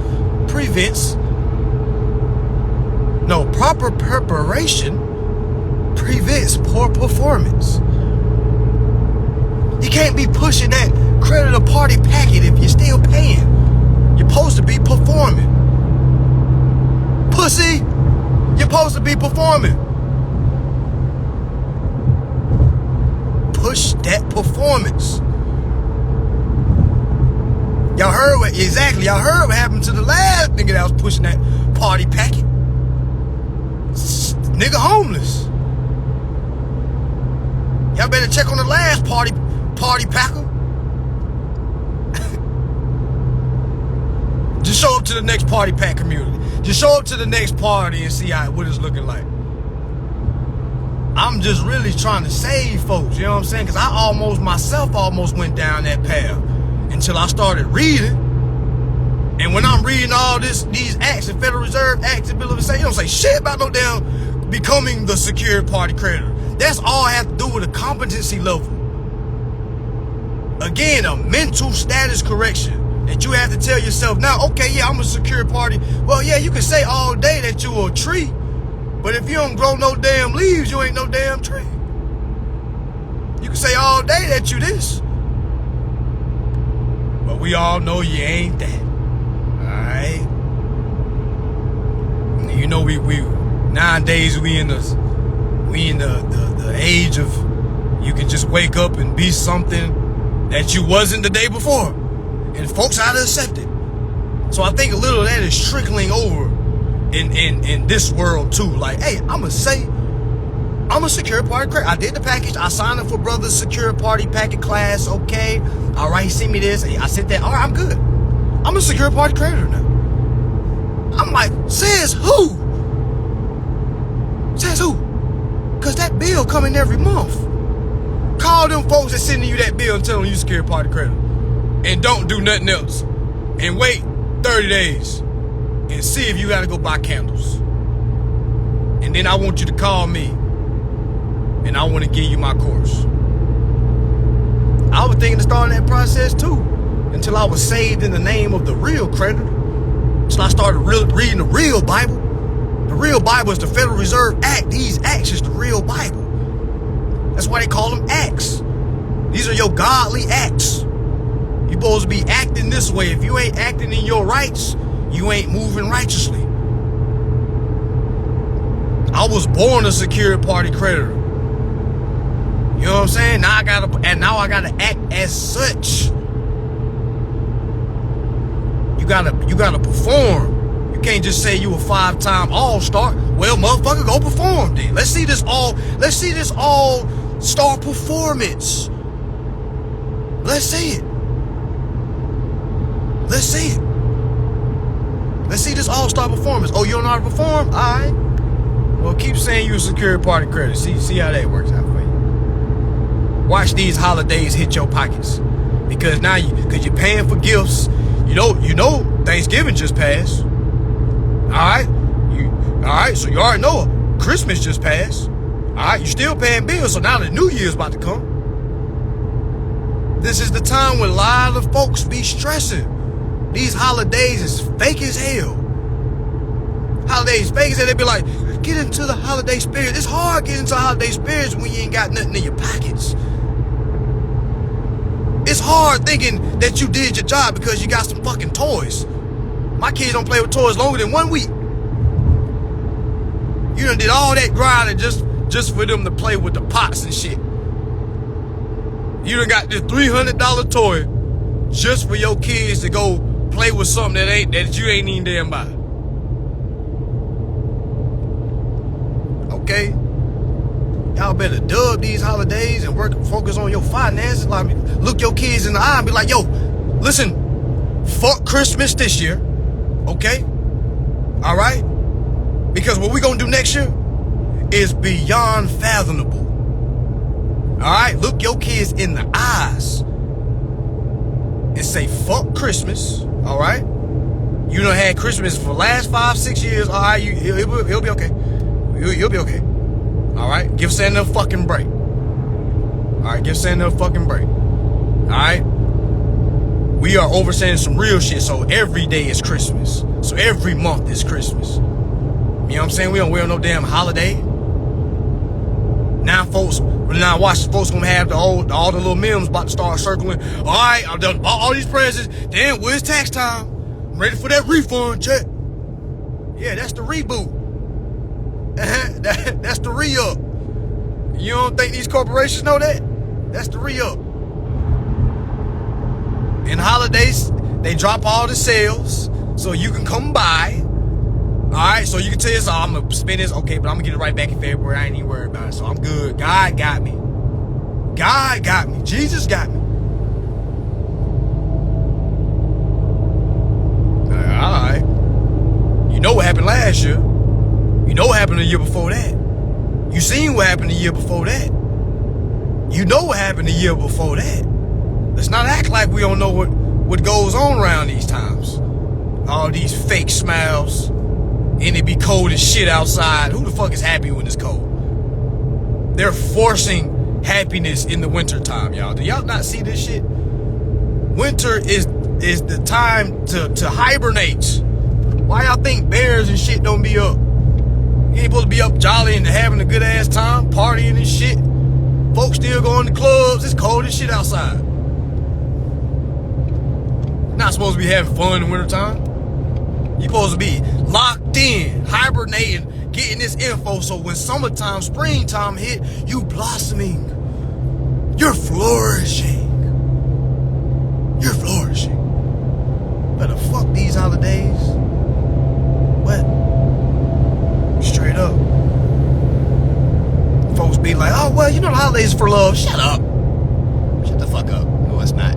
proper preparation prevents poor performance. You can't be pushing that creditor party packet if you're still paying. You're supposed to be performing. Pussy, you're supposed to be performing. Push that performance. Y'all heard what happened to the last nigga that was pushing that party packet. Nigga homeless. Y'all better check on the last party packer. Just show up to the next party pack community. Just show up to the next party and see what it's looking like. I'm just really trying to save folks, you know what I'm saying? Because I myself almost went down that path until I started reading. And when I'm reading all these acts, the Federal Reserve Act, the Bill of Sale, you don't say shit about no damn becoming the secured party creditor. That's all I have to do with a competency level. Again, a mental status correction that you have to tell yourself now, okay, yeah, I'm a secured party. Well, yeah, you can say all day that you're a tree, but if you don't grow no damn leaves, you ain't no damn tree. You can say all day that you this, but we all know you ain't that. Alright? You know, we nowadays we in the age of you can just wake up and be something that you wasn't the day before, and folks how to accept it. So I think a little of that is trickling over in this world too. Like, hey, I'ma say I'm a secure party creditor. I did the package. I signed up for brother's secure party packet class. Okay, all right, he sent me this. I sent that. All right, I'm good. I'm a secure party creditor now. I'm like, says who? Says who? Cause that bill coming every month. Call them folks that sending you that bill and tell them you secure party creditor, and don't do nothing else, and wait 30 days and see if you gotta go buy candles. And then I want you to call me and I want to give you my course. I was thinking of starting that process too, until I was saved in the name of the real creditor. Until I started reading the real Bible. The real Bible is the Federal Reserve Act. These acts is the real Bible. That's why they call them acts. These are your godly acts. You're supposed to be acting this way. If you ain't acting in your rights, you ain't moving righteously. I was born a secured party creditor. You know what I'm saying? Now I gotta act as such. You gotta perform. You can't just say you a 5-time all-star. Well, motherfucker, go perform then. Let's see this all-star performance. Let's see it. Let's see it. Let's see this all-star performance. Oh, you don't know how to perform? All right. Well, keep saying you're a secure party creditor. See how that works out for you. Watch these holidays hit your pockets, because now because you're paying for gifts. You know Thanksgiving just passed. All right. So you already know Christmas just passed. All right. You still paying bills. So now the New Year's about to come. This is the time when a lot of folks be stressing. These holidays is fake as hell. Holidays fake as hell. They be like, get into the holiday spirit. It's hard getting into holiday spirits when you ain't got nothing in your pockets. It's hard thinking that you did your job because you got some fucking toys. My kids don't play with toys longer than 1 week. You done did all that grinding just for them to play with the pots and shit. You done got this $300 toy just for your kids to go play with something that you ain't even damn buy. Okay? Y'all better dub these holidays and focus on your finances. Like, look your kids in the eye and be like, yo, listen, fuck Christmas this year. Okay? All right? Because what we gonna do next year is beyond fathomable. All right? Look your kids in the eyes and say, fuck Christmas. All right? You done had Christmas for the last 5-6 years. All right? He'll be okay. You'll be okay. All right? Give Santa a fucking break. All right? Give Santa a fucking break. All right? We are overstaying some real shit, so every day is Christmas. So every month is Christmas. You know what I'm saying? We don't wear no damn holiday. Now watch, folks gonna have all the little memes about to start circling. All right, I've done all these presents. Damn, where's tax time? I'm ready for that refund check. Yeah, that's the reboot. That's the re-up. You don't think these corporations know that? That's the re-up. In holidays, they drop all the sales so you can come by. Alright, so you can tell yourself, I'm gonna spend this, okay, but I'm gonna get it right back in February. I ain't even worried about it. So I'm good. God got me. God got me. Jesus got me. Alright. You know what happened last year. You know what happened the year before that. You seen what happened the year before that. You know what happened the year before that. Let's not act like we don't know what goes on around these times. All these fake smiles, and it be cold as shit outside. Who the fuck is happy when it's cold? They're forcing happiness in the winter time, y'all. Do y'all not see this shit? Winter is the time to hibernate. Why y'all think bears and shit don't be up? You ain't supposed to be up jolly and having a good ass time, partying and shit. Folks still going to clubs. It's cold as shit outside. Not supposed to be having fun in the wintertime. You supposed to be locked in, hibernating, getting this info, so when summertime, springtime hit, you blossoming. You're flourishing. You're flourishing. Better fuck these holidays. What? Straight up. Folks be like, oh, well, you know the holidays for love. Shut up. Shut the fuck up. No, it's not.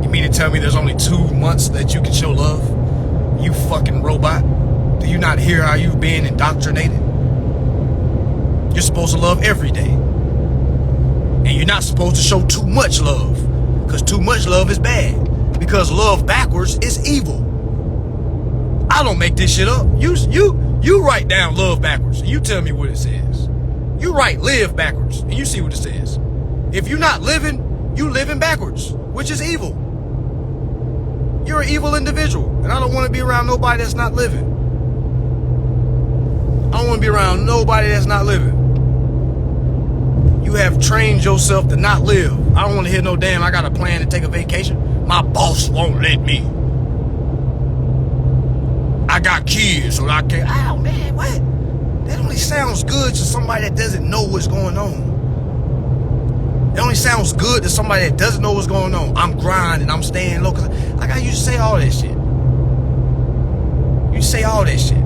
You mean to tell me there's only 2 months that you can show love? You fucking robot. Do you not hear how you've been indoctrinated? You're supposed to love every day. And you're not supposed to show too much love. Because too much love is bad. Because love backwards is evil. I don't make this shit up. You write down love backwards and you tell me what it says. You write live backwards and you see what it says. If you're not living, you living backwards, which is evil. You're an evil individual, and I don't want to be around nobody that's not living. I don't want to be around nobody that's not living. You have trained yourself to not live. I don't want to hear no damn, I got a plan to take a vacation. My boss won't let me. I got kids, so I can't. Oh, man, what? That only sounds good to somebody that doesn't know what's going on. It only sounds good to somebody that doesn't know what's going on. I'm grinding, I'm staying low. Like I used to say all that shit. You say all that shit.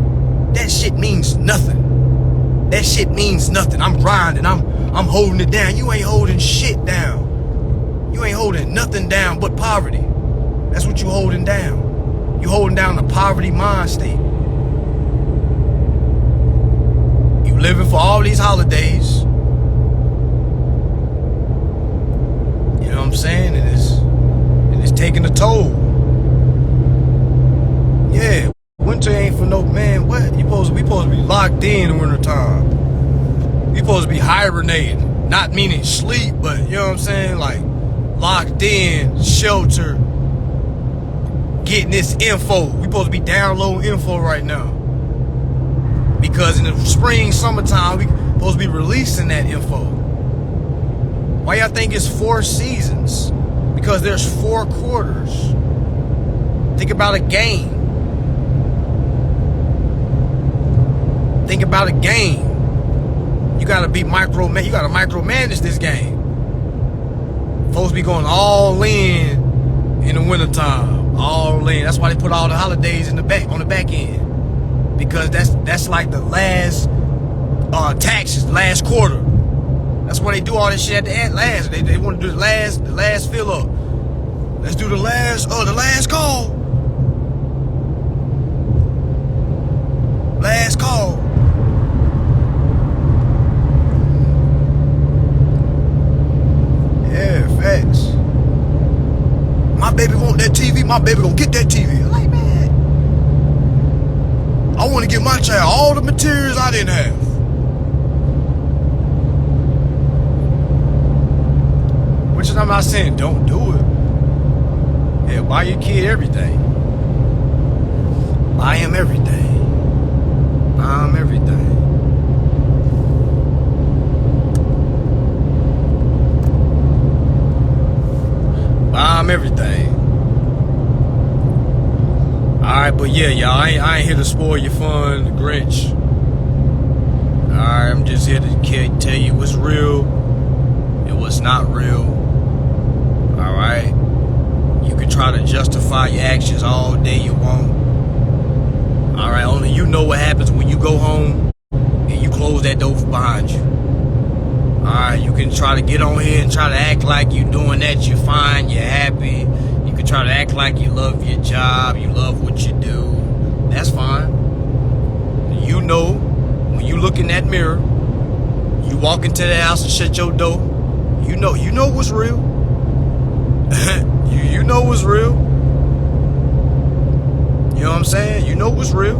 That shit means nothing. That shit means nothing. I'm grinding, I'm holding it down. You ain't holding shit down. You ain't holding nothing down but poverty. That's what you holding down. You holding down the poverty mind state. You living for all these holidays. You know what I'm saying? And it's taking a toll. Yeah, winter ain't for no man. What? We supposed to be locked in winter time. We supposed to be hibernating, not meaning sleep, but you know what I'm saying? Like locked in, shelter, getting this info. We supposed to be downloading info right now. Because in the spring, summertime, we supposed to be releasing that info. Why y'all think it's 4 seasons? Because there's 4 quarters. Think about a game. Think about a game. You gotta be you gotta micromanage this game. Folks be going all in the wintertime. All in. That's why they put all the holidays on the back end. Because that's like the last taxes, last quarter. That's why they do all this shit at the end last. They want to do the last fill up. Let's do the last call. Last call. Yeah, facts. My baby want that TV. My baby gonna get that TV. I'm like, man, I want to give my child all the materials I didn't have. Which is, I'm not saying don't do it. Yeah, buy your kid everything. Buy him everything. Buy him everything. Buy him everything. Alright, but yeah, y'all, I ain't here to spoil your fun, the Grinch. Alright, I'm just here to tell you what's real and what's not real. Alright? You can try to justify your actions all day you want. Alright, only you know what happens when you go home and you close that door behind you. Alright, you can try to get on here and try to act like you're doing that, you're fine, you're happy. You can try to act like you love your job, you love what you do. That's fine. You know, when you look in that mirror, You walk into the house and shut your door. You know what's real. you know what's real. You know what I'm saying? You know what's real.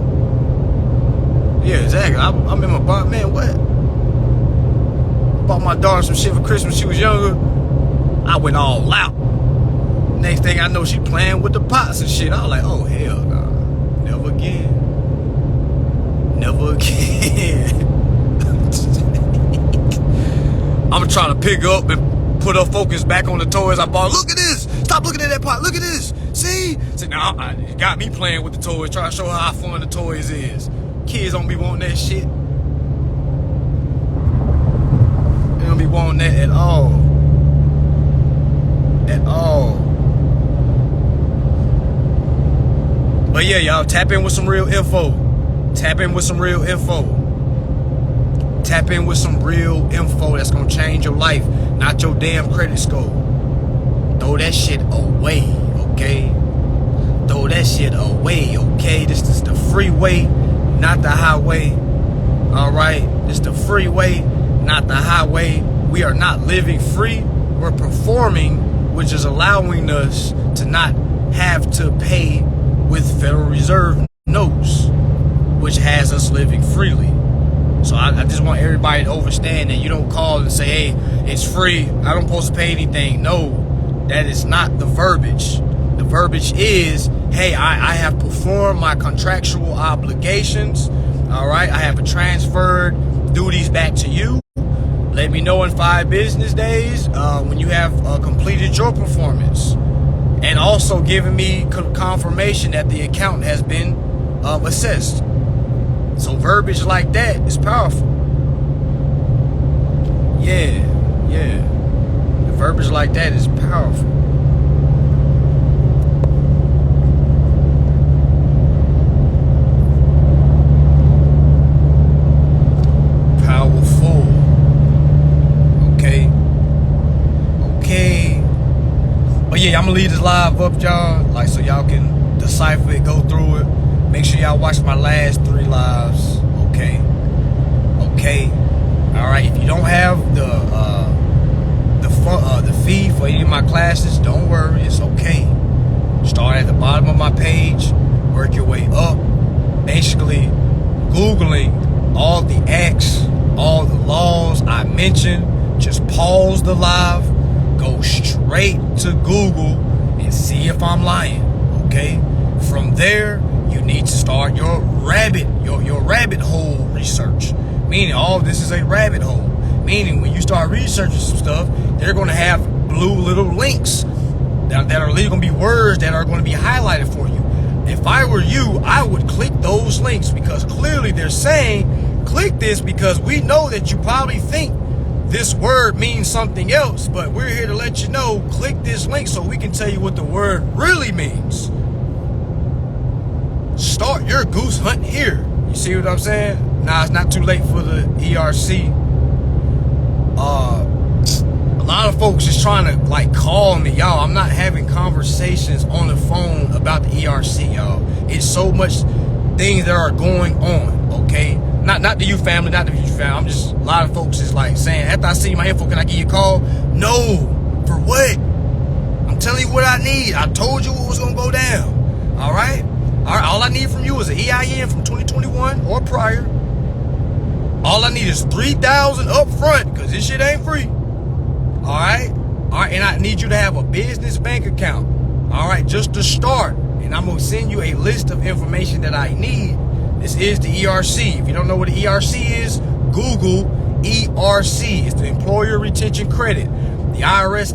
Yeah, exactly. I'm in my bar, man. What? Bought my daughter some shit for Christmas. She was younger. I went all out. Next thing I know, she playing with the pots and shit. I was like, oh hell nah, never again. Never again. I'm trying to pick up and put her focus back on the toys I bought. Look at this. Stop looking at that pot. Look at this. See? See, now you got me playing with the toys, trying to show her how fun the toys is. Kids don't be wanting that shit. They don't be wanting that at all. At all. But yeah, y'all, tap in with some real info. Tap in with some real info. Tap in with some real info that's gonna change your life, not your damn credit score. Throw that shit away, okay? Throw that shit away, okay? This is the freeway, not the highway. Alright? This is the freeway, not the highway. We are not living free. We're performing, which is allowing us to not have to pay with Federal Reserve notes, which has us living freely. So I just want everybody to understand that you don't call and say, hey, it's free, I don't supposed to pay anything. No, that is not the verbiage. The verbiage is, hey, I have performed my contractual obligations. All right, I have transferred duties back to you. Let me know in 5 business days when you have completed your performance. And also giving me confirmation that the account has been assessed. So verbiage like that is powerful. Yeah. The verbiage like that is powerful. Powerful. Okay. But yeah, I'm gonna leave this live up, y'all, like so y'all can decipher it, go through it. Make sure y'all watch my last 3 lives. Okay. All right. If you don't have the fee for any of my classes, don't worry. It's okay. Start at the bottom of my page, work your way up. Basically, Googling all the acts, all the laws I mentioned. Just pause the live, go straight to Google, and see if I'm lying. Okay. From there, you need to start your rabbit hole research. Meaning all of this is a rabbit hole. Meaning when you start researching some stuff, they're going to have blue little links that are literally going to be words that are going to be highlighted for you. If I were you, I would click those links because clearly they're saying, click this because we know that you probably think this word means something else, but we're here to let you know, click this link so we can tell you what the word really means. Start your goose hunt here. You see what I'm saying? Nah, it's not too late for the ERC. A lot of folks is trying to like call me, y'all. I'm not having conversations on the phone about the ERC, y'all. It's so much things that are going on. Okay, not the youth family, not the youth family. I'm just, a lot of folks is like saying, after I see my info, can I give you a call? No, for what? I'm telling you what I need. I told you what was gonna go down. All right. All I need from you is an EIN from 2021 or prior. All I need is $3,000 up front because this shit ain't free. All right, and I need you to have a business bank account. All right, just to start. And I'm gonna send you a list of information that I need. This is the ERC. If you don't know what the ERC is, Google ERC. It's the Employer Retention Credit. The IRS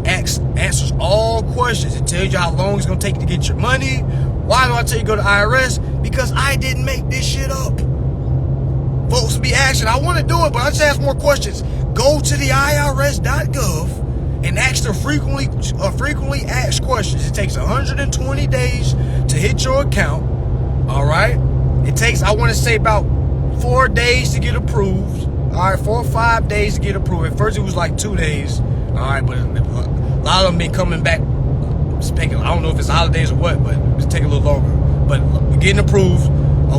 answers all questions. It tells you how long it's gonna take to get your money. Why do I tell you to go to IRS? Because I didn't make this shit up. Folks be asking, I want to do it, but I just ask more questions. Go to the IRS.gov and ask the frequently asked questions. It takes 120 days to hit your account. All right. It takes, I want to say, about 4 days to get approved. All right, 4 or 5 days to get approved. At first, it was like 2 days. All right, but a lot of them been coming back. I don't know if it's holidays or what, but it's taking a little longer. But we're getting approved.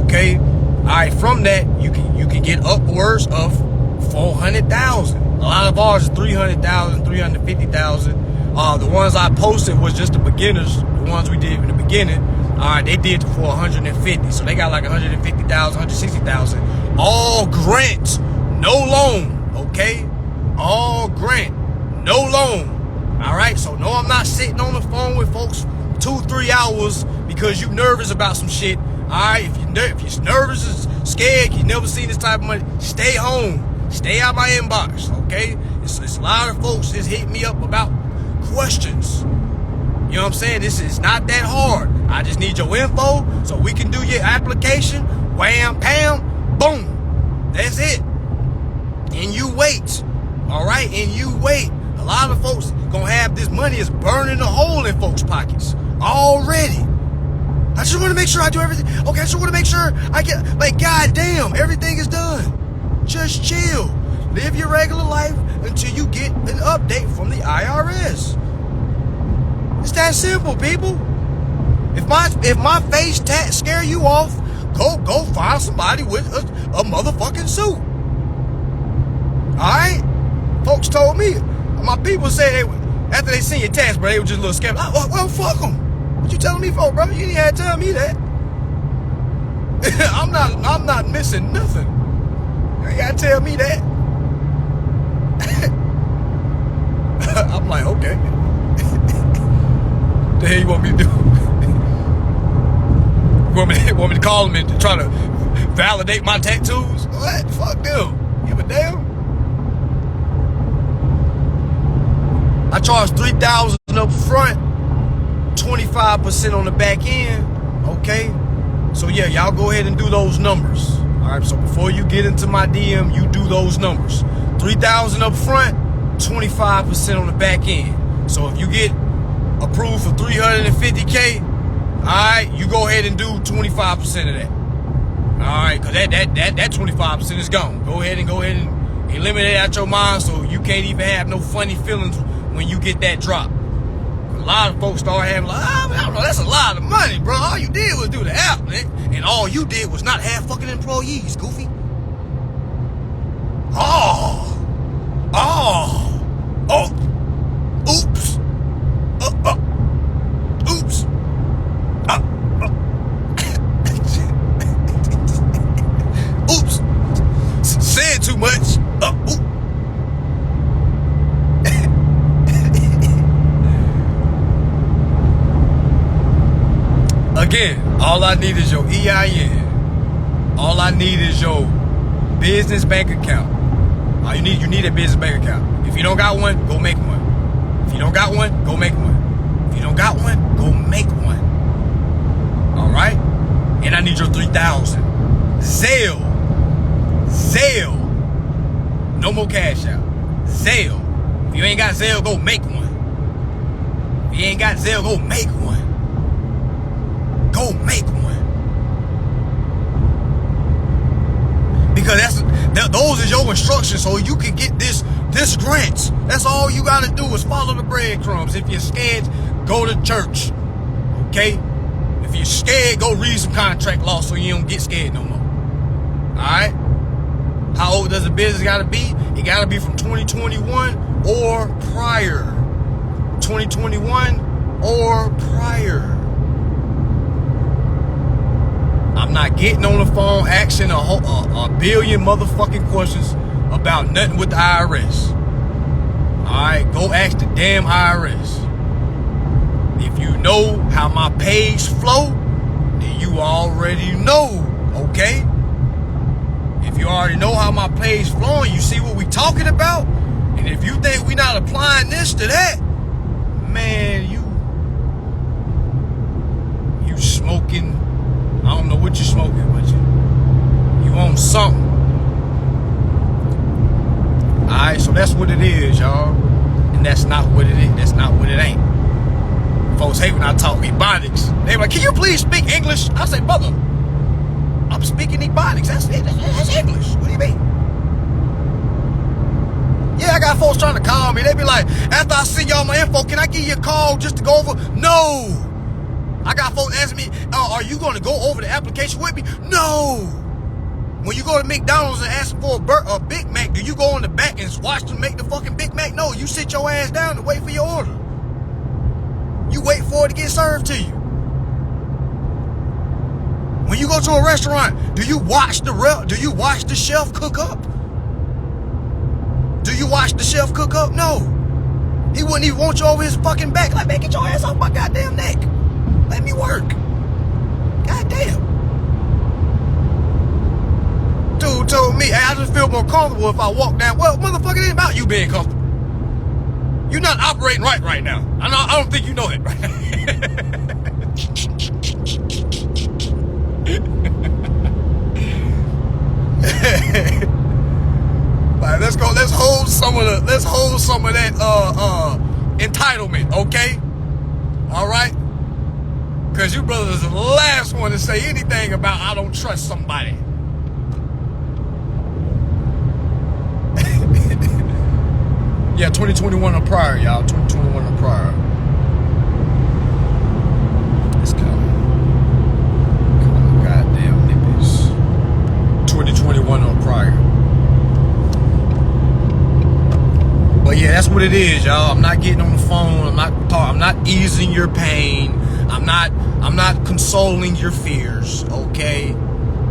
Okay. All right. From that, you can get upwards of 400,000. A lot of ours is 300,000, 350,000. The ones I posted was just the beginners, the ones we did in the beginning. All right, they did for 150, so they got like 150,000, 160,000. All grant, no loan. Okay, all grant, no loan. All right, so no, I'm not sitting on the phone with folks 2-3 hours because you nervous about some shit. All right, if you're nervous and scared, you never seen this type of money, stay home. Stay out my inbox, okay? It's a lot of folks just hitting me up about questions. You know what I'm saying? This is not that hard. I just need your info so we can do your application. Wham, pam, boom. That's it. And you wait. All right? And you wait. A lot of folks gonna have this money is burning a hole in folks' pockets already. I just want to make sure I do everything. Okay, I just want to make sure I get, like, goddamn, everything is done. Just chill. Live your regular life until you get an update from the IRS. It's that simple, people. If my face tat scare you off, go find somebody with a motherfucking suit. Alright? Folks told me, my people said after they seen your tats, bro, they were just a little scared. Well, fuck them. What you telling me for, bro? You didn't have to tell me that. I'm not missing nothing. You ain't gotta tell me that. I'm like, okay. The hell you want me to do? want me to call them and try to validate my tattoos? What? Fuck them. Give a damn. I charge $3,000 up front, 25% on the back end. Okay. So yeah, y'all go ahead and do those numbers. All right. So before you get into my DM, you do those numbers. $3,000 up front, 25% on the back end. So if you get approved for $350K, all right, you go ahead and do 25% of that. All right, because that 25% is gone. Go ahead and eliminate it out your mind so you can't even have no funny feelings when you get that drop. A lot of folks start having like, I don't know, that's a lot of money, bro. All you did was do the app, man. And all you did was not have fucking employees, goofy. Oops. Oops. Oops. Said too much. Again, all I need is your EIN. All I need is your business bank account. All you need a business bank account. If you don't got one, go make one. If you don't got one, go make one. If you don't got one, go make one. All right? And I need your 3,000. Zelle. No more cash out. Zelle. If you ain't got Zelle, go make one. If you ain't got Zelle, go make one. Go make one. Because those is your instructions so you can get this grant. That's all you gotta do is follow the breadcrumbs. If you're scared, go to church. Okay? If you're scared, go read some contract law so you don't get scared no more. Alright? How old does a business gotta be? It gotta be from 2021 or prior. 2021 or prior. I'm not getting on the phone asking a billion motherfucking questions about nothing with the IRS. Alright, go ask the damn IRS. If you know how my page flow, then you already know, okay? If you already know how my page flowing, you see what we talking about? And if you think we not applying this to that, man, you smoking, I don't know what you're smoking, but you on something. Alright, so that's what it is, y'all. And that's not what it is. That's not what it ain't. Folks hate when I talk Ebonics. They like, can you please speak English? I say, brother, I'm speaking Ebonics. That's English. What do you mean? Yeah, I got folks trying to call me. They be like, after I send y'all my info, can I give you a call just to go over? No. I got folks asking me, are you going to go over the application with me? No. When you go to McDonald's and ask for a Big Mac, do you go in the back and watch them make the fucking Big Mac? No, you sit your ass down and wait for your order. You wait for it to get served to you. When you go to a restaurant, do you watch the chef cook up? Do you watch the chef cook up? No. He wouldn't even want you over his fucking back. Like, man, get your ass off my goddamn neck. Let me work. Goddamn. Dude told me, hey, I just feel more comfortable if I walk down. Well, motherfucker, it ain't about you being comfortable. You're not operating right now. I don't think you know it right now. Like, let's hold some of that entitlement, okay? All right? Because you brothers are the last one to say anything about I don't trust somebody. Yeah, 2021 or prior, y'all. 2021 or prior. It's coming. Goddamn niggas. 2021 or prior. But yeah, that's what it is, y'all. I'm not getting on the phone. I'm not easing your pain. I'm not consoling your fears. Okay?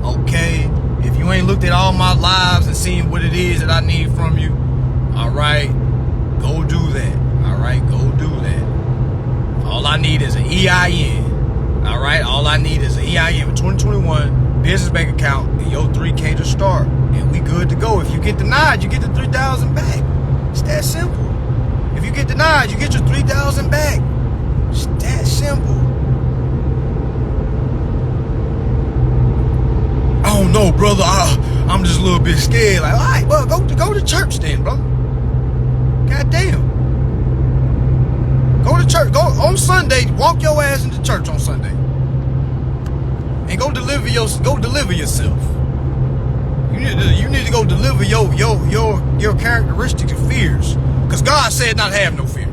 Okay? If you ain't looked at all my lives and seen what it is that I need from you, all right, go do that. All right, go do that. All I need is an EIN. All right, all I need is an EIN for 2021 business bank account and your 3K to start, and we good to go. If you get denied, you get the 3,000 back. It's that simple. If you get denied, you get your 3,000 back. It's that simple. I don't know, brother. I'm just a little bit scared. Like, all right, well, go to church then, bro. God damn. Go to church. Go on Sunday. Walk your ass into church on Sunday, and go deliver yourself. You need to go deliver your characteristics and fears, because God said not have no fear.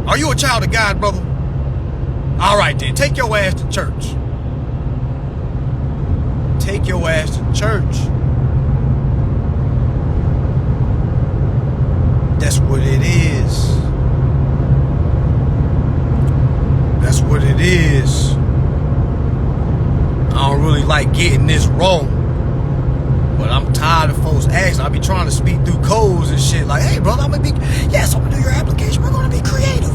Are you a child of God, brother? All right then, take your ass to church. Take your ass to church. That's what it is. That's what it is. I don't really like getting this wrong, but I'm tired of folks asking. I be trying to speak through codes and shit. Like, hey, brother, I'm gonna do your application. We're gonna be creative.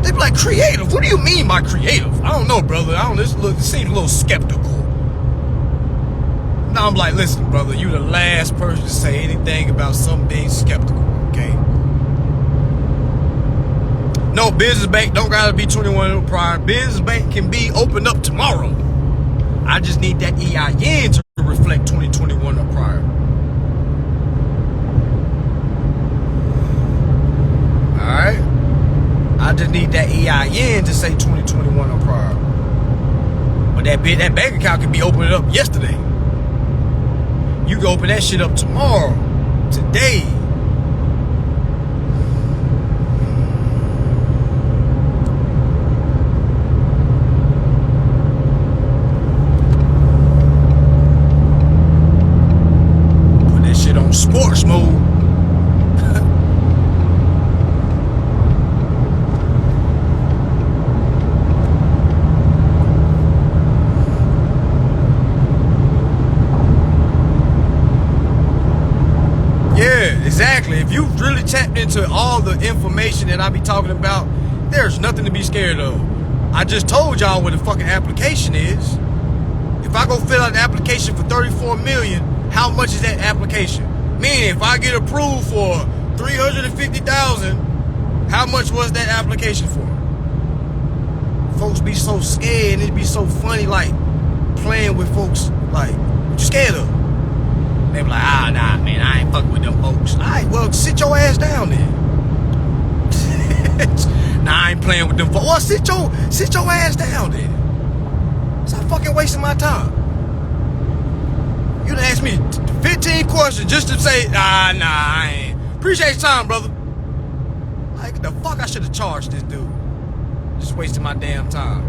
They be like, creative? What do you mean by creative? I don't know, brother. It seems a little skeptical. Now I'm like, listen, brother, you the last person to say anything about something being skeptical, okay? No, business bank don't gotta be 21 or prior. Business bank can be opened up tomorrow. I just need that EIN to reflect 2021 or prior. Alright? I just need that EIN to say 2021 or prior. But that bank account can be opened up yesterday. You can open that shit up tomorrow, today. Put that shit on sports mode. Exactly. If you really tapped into all the information that I be talking about, there's nothing to be scared of. I just told y'all what the fucking application is. If I go fill out the application for $34 million, how much is that application? Meaning, if I get approved for $350,000, how much was that application for? Folks be so scared, and it be so funny, like playing with folks. Like, what you scared of? They be like, nah, man, I ain't fucking with them folks. All right, well, sit your ass down then. Nah, I ain't playing with them folks. Well, sit your ass down then. Stop fucking wasting my time. You done asked me 15 questions just to say, nah, I ain't. Appreciate your time, brother. Like, the fuck I should have charged this dude. Just wasting my damn time.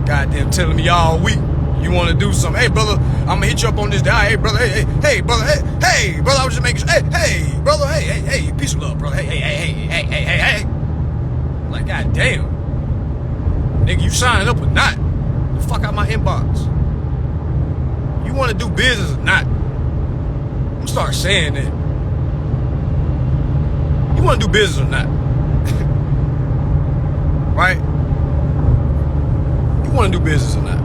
Goddamn telling me all week you want to do something. Hey, brother, I'm going to hit you up on this day. Hey, brother, hey, brother, hey, brother, I was just making sure. Hey, brother, hey, peace and love, brother. Hey. Like, goddamn. Nigga, you signing up or not? The fuck out my inbox. You want to do business or not? I'm going to start saying that. You want to do business or not? Right? You want to do business or not?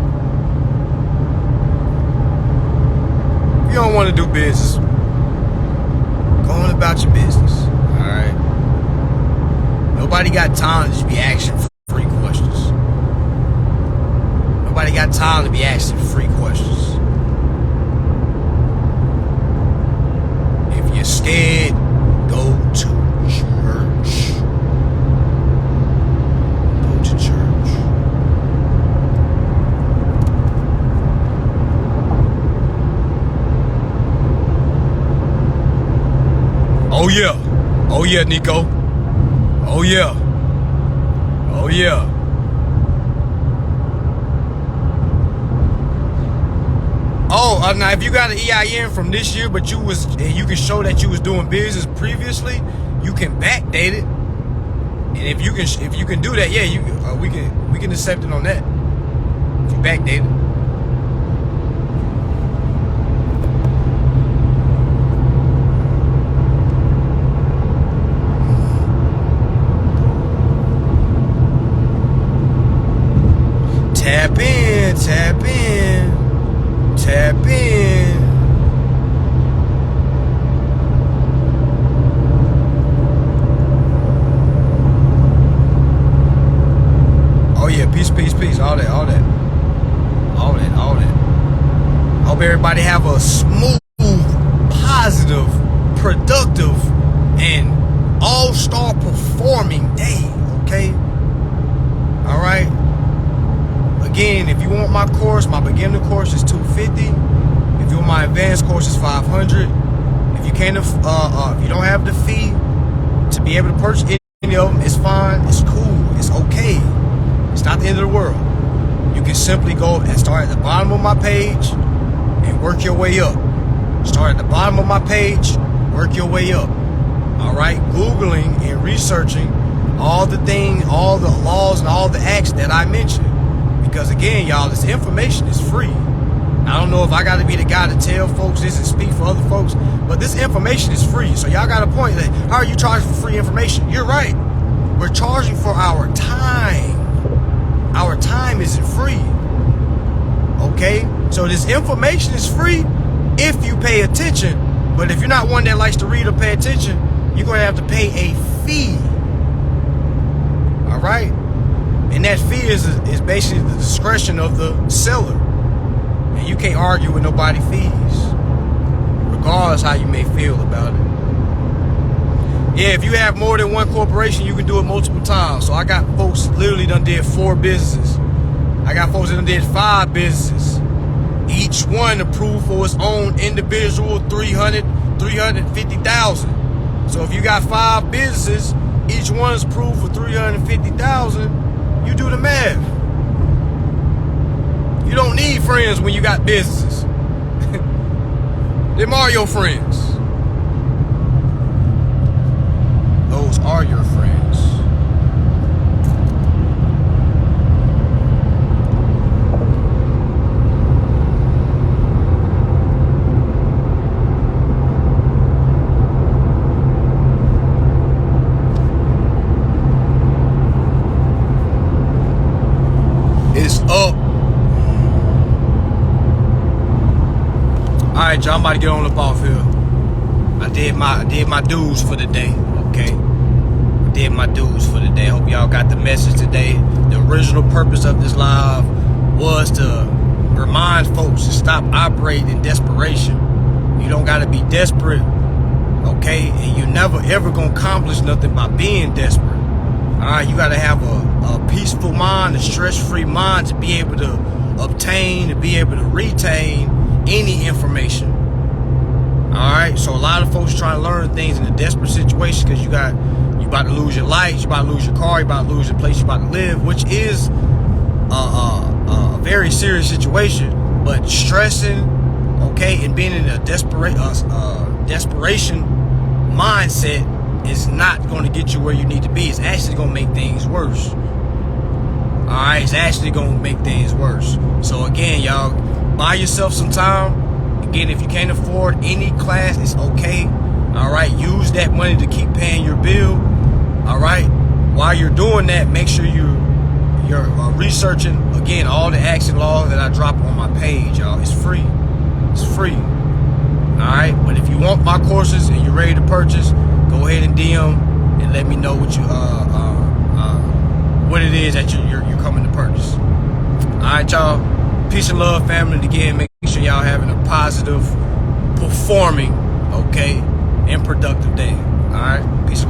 If you don't want to do business, go on about your business. Alright? Nobody got time to just be asking free questions. Nobody got time to be asking free questions. If you're scared, go to church. Go to church. Oh yeah. Oh yeah, Nico. Oh yeah. Oh yeah. Oh, now if you got an EIN from this year, but you can show that you was doing business previously, you can backdate it. And if you can do that, yeah, we can accept it on that. If you backdate it. Tap in, tap in. Tap in. Oh yeah, peace, all that. Hope everybody have a smooth, positive, productive, and all-star performing day, okay? All right? Again, if you want my course, my beginner course is $250. If you want my advanced course, is $500. If you can't, if you don't have the fee to be able to purchase any of them, it's fine. It's cool. It's okay. It's not the end of the world. You can simply go and start at the bottom of my page and work your way up. Start at the bottom of my page, work your way up. All right, Googling and researching all the things, all the laws, and all the acts that I mentioned. Because again, y'all, this information is free. I don't know if I got to be the guy to tell folks this and speak for other folks, but this information is free. So y'all got a point that, how are you charging for free information? You're right. We're charging for our time. Our time isn't free. Okay? So this information is free if you pay attention. But if you're not one that likes to read or pay attention, you're going to have to pay a fee. All right? And that fee is basically the discretion of the seller. And you can't argue with nobody's fees, regardless how you may feel about it. Yeah, if you have more than one corporation, you can do it multiple times. So I got folks literally done did 4 businesses. I got folks that done did 5 businesses. Each one approved for its own individual 350,000. So if you got 5 businesses, each one is approved for 350,000. You do the math. You don't need friends when you got businesses. Them are your friends. Those are your friends. It's up. Alright, y'all, I'm about to get on up off here. I did my dues for the day, okay? I did my dues for the day. Hope y'all got the message today. The original purpose of this live was to remind folks to stop operating in desperation. You don't gotta be desperate, okay? And you never ever gonna accomplish nothing by being desperate. Alright, you gotta have a peaceful mind, a stress-free mind to be able to obtain, to be able to retain any information. Alright, so a lot of folks trying to learn things in a desperate situation because you about to lose your lights, you about to lose your car, you about to lose your place you about to live, which is very serious situation. But stressing, okay, and being in a desperation mindset is not going to get you where you need to be. It's actually going to make things worse. Alright, it's actually going to make things worse. So again, y'all, buy yourself some time. Again, if you can't afford any class, it's okay. Alright, use that money to keep paying your bill. Alright, while you're doing that, make sure you're researching, again, all the action laws that I drop on my page, y'all. It's free. It's free. Alright, but if you want my courses and you're ready to purchase, go ahead and DM and let me know what you what it is that you're coming to purchase. Alright, y'all. Peace and love, family. And again, make sure y'all having a positive, performing, okay, and productive day. Alright, peace and love.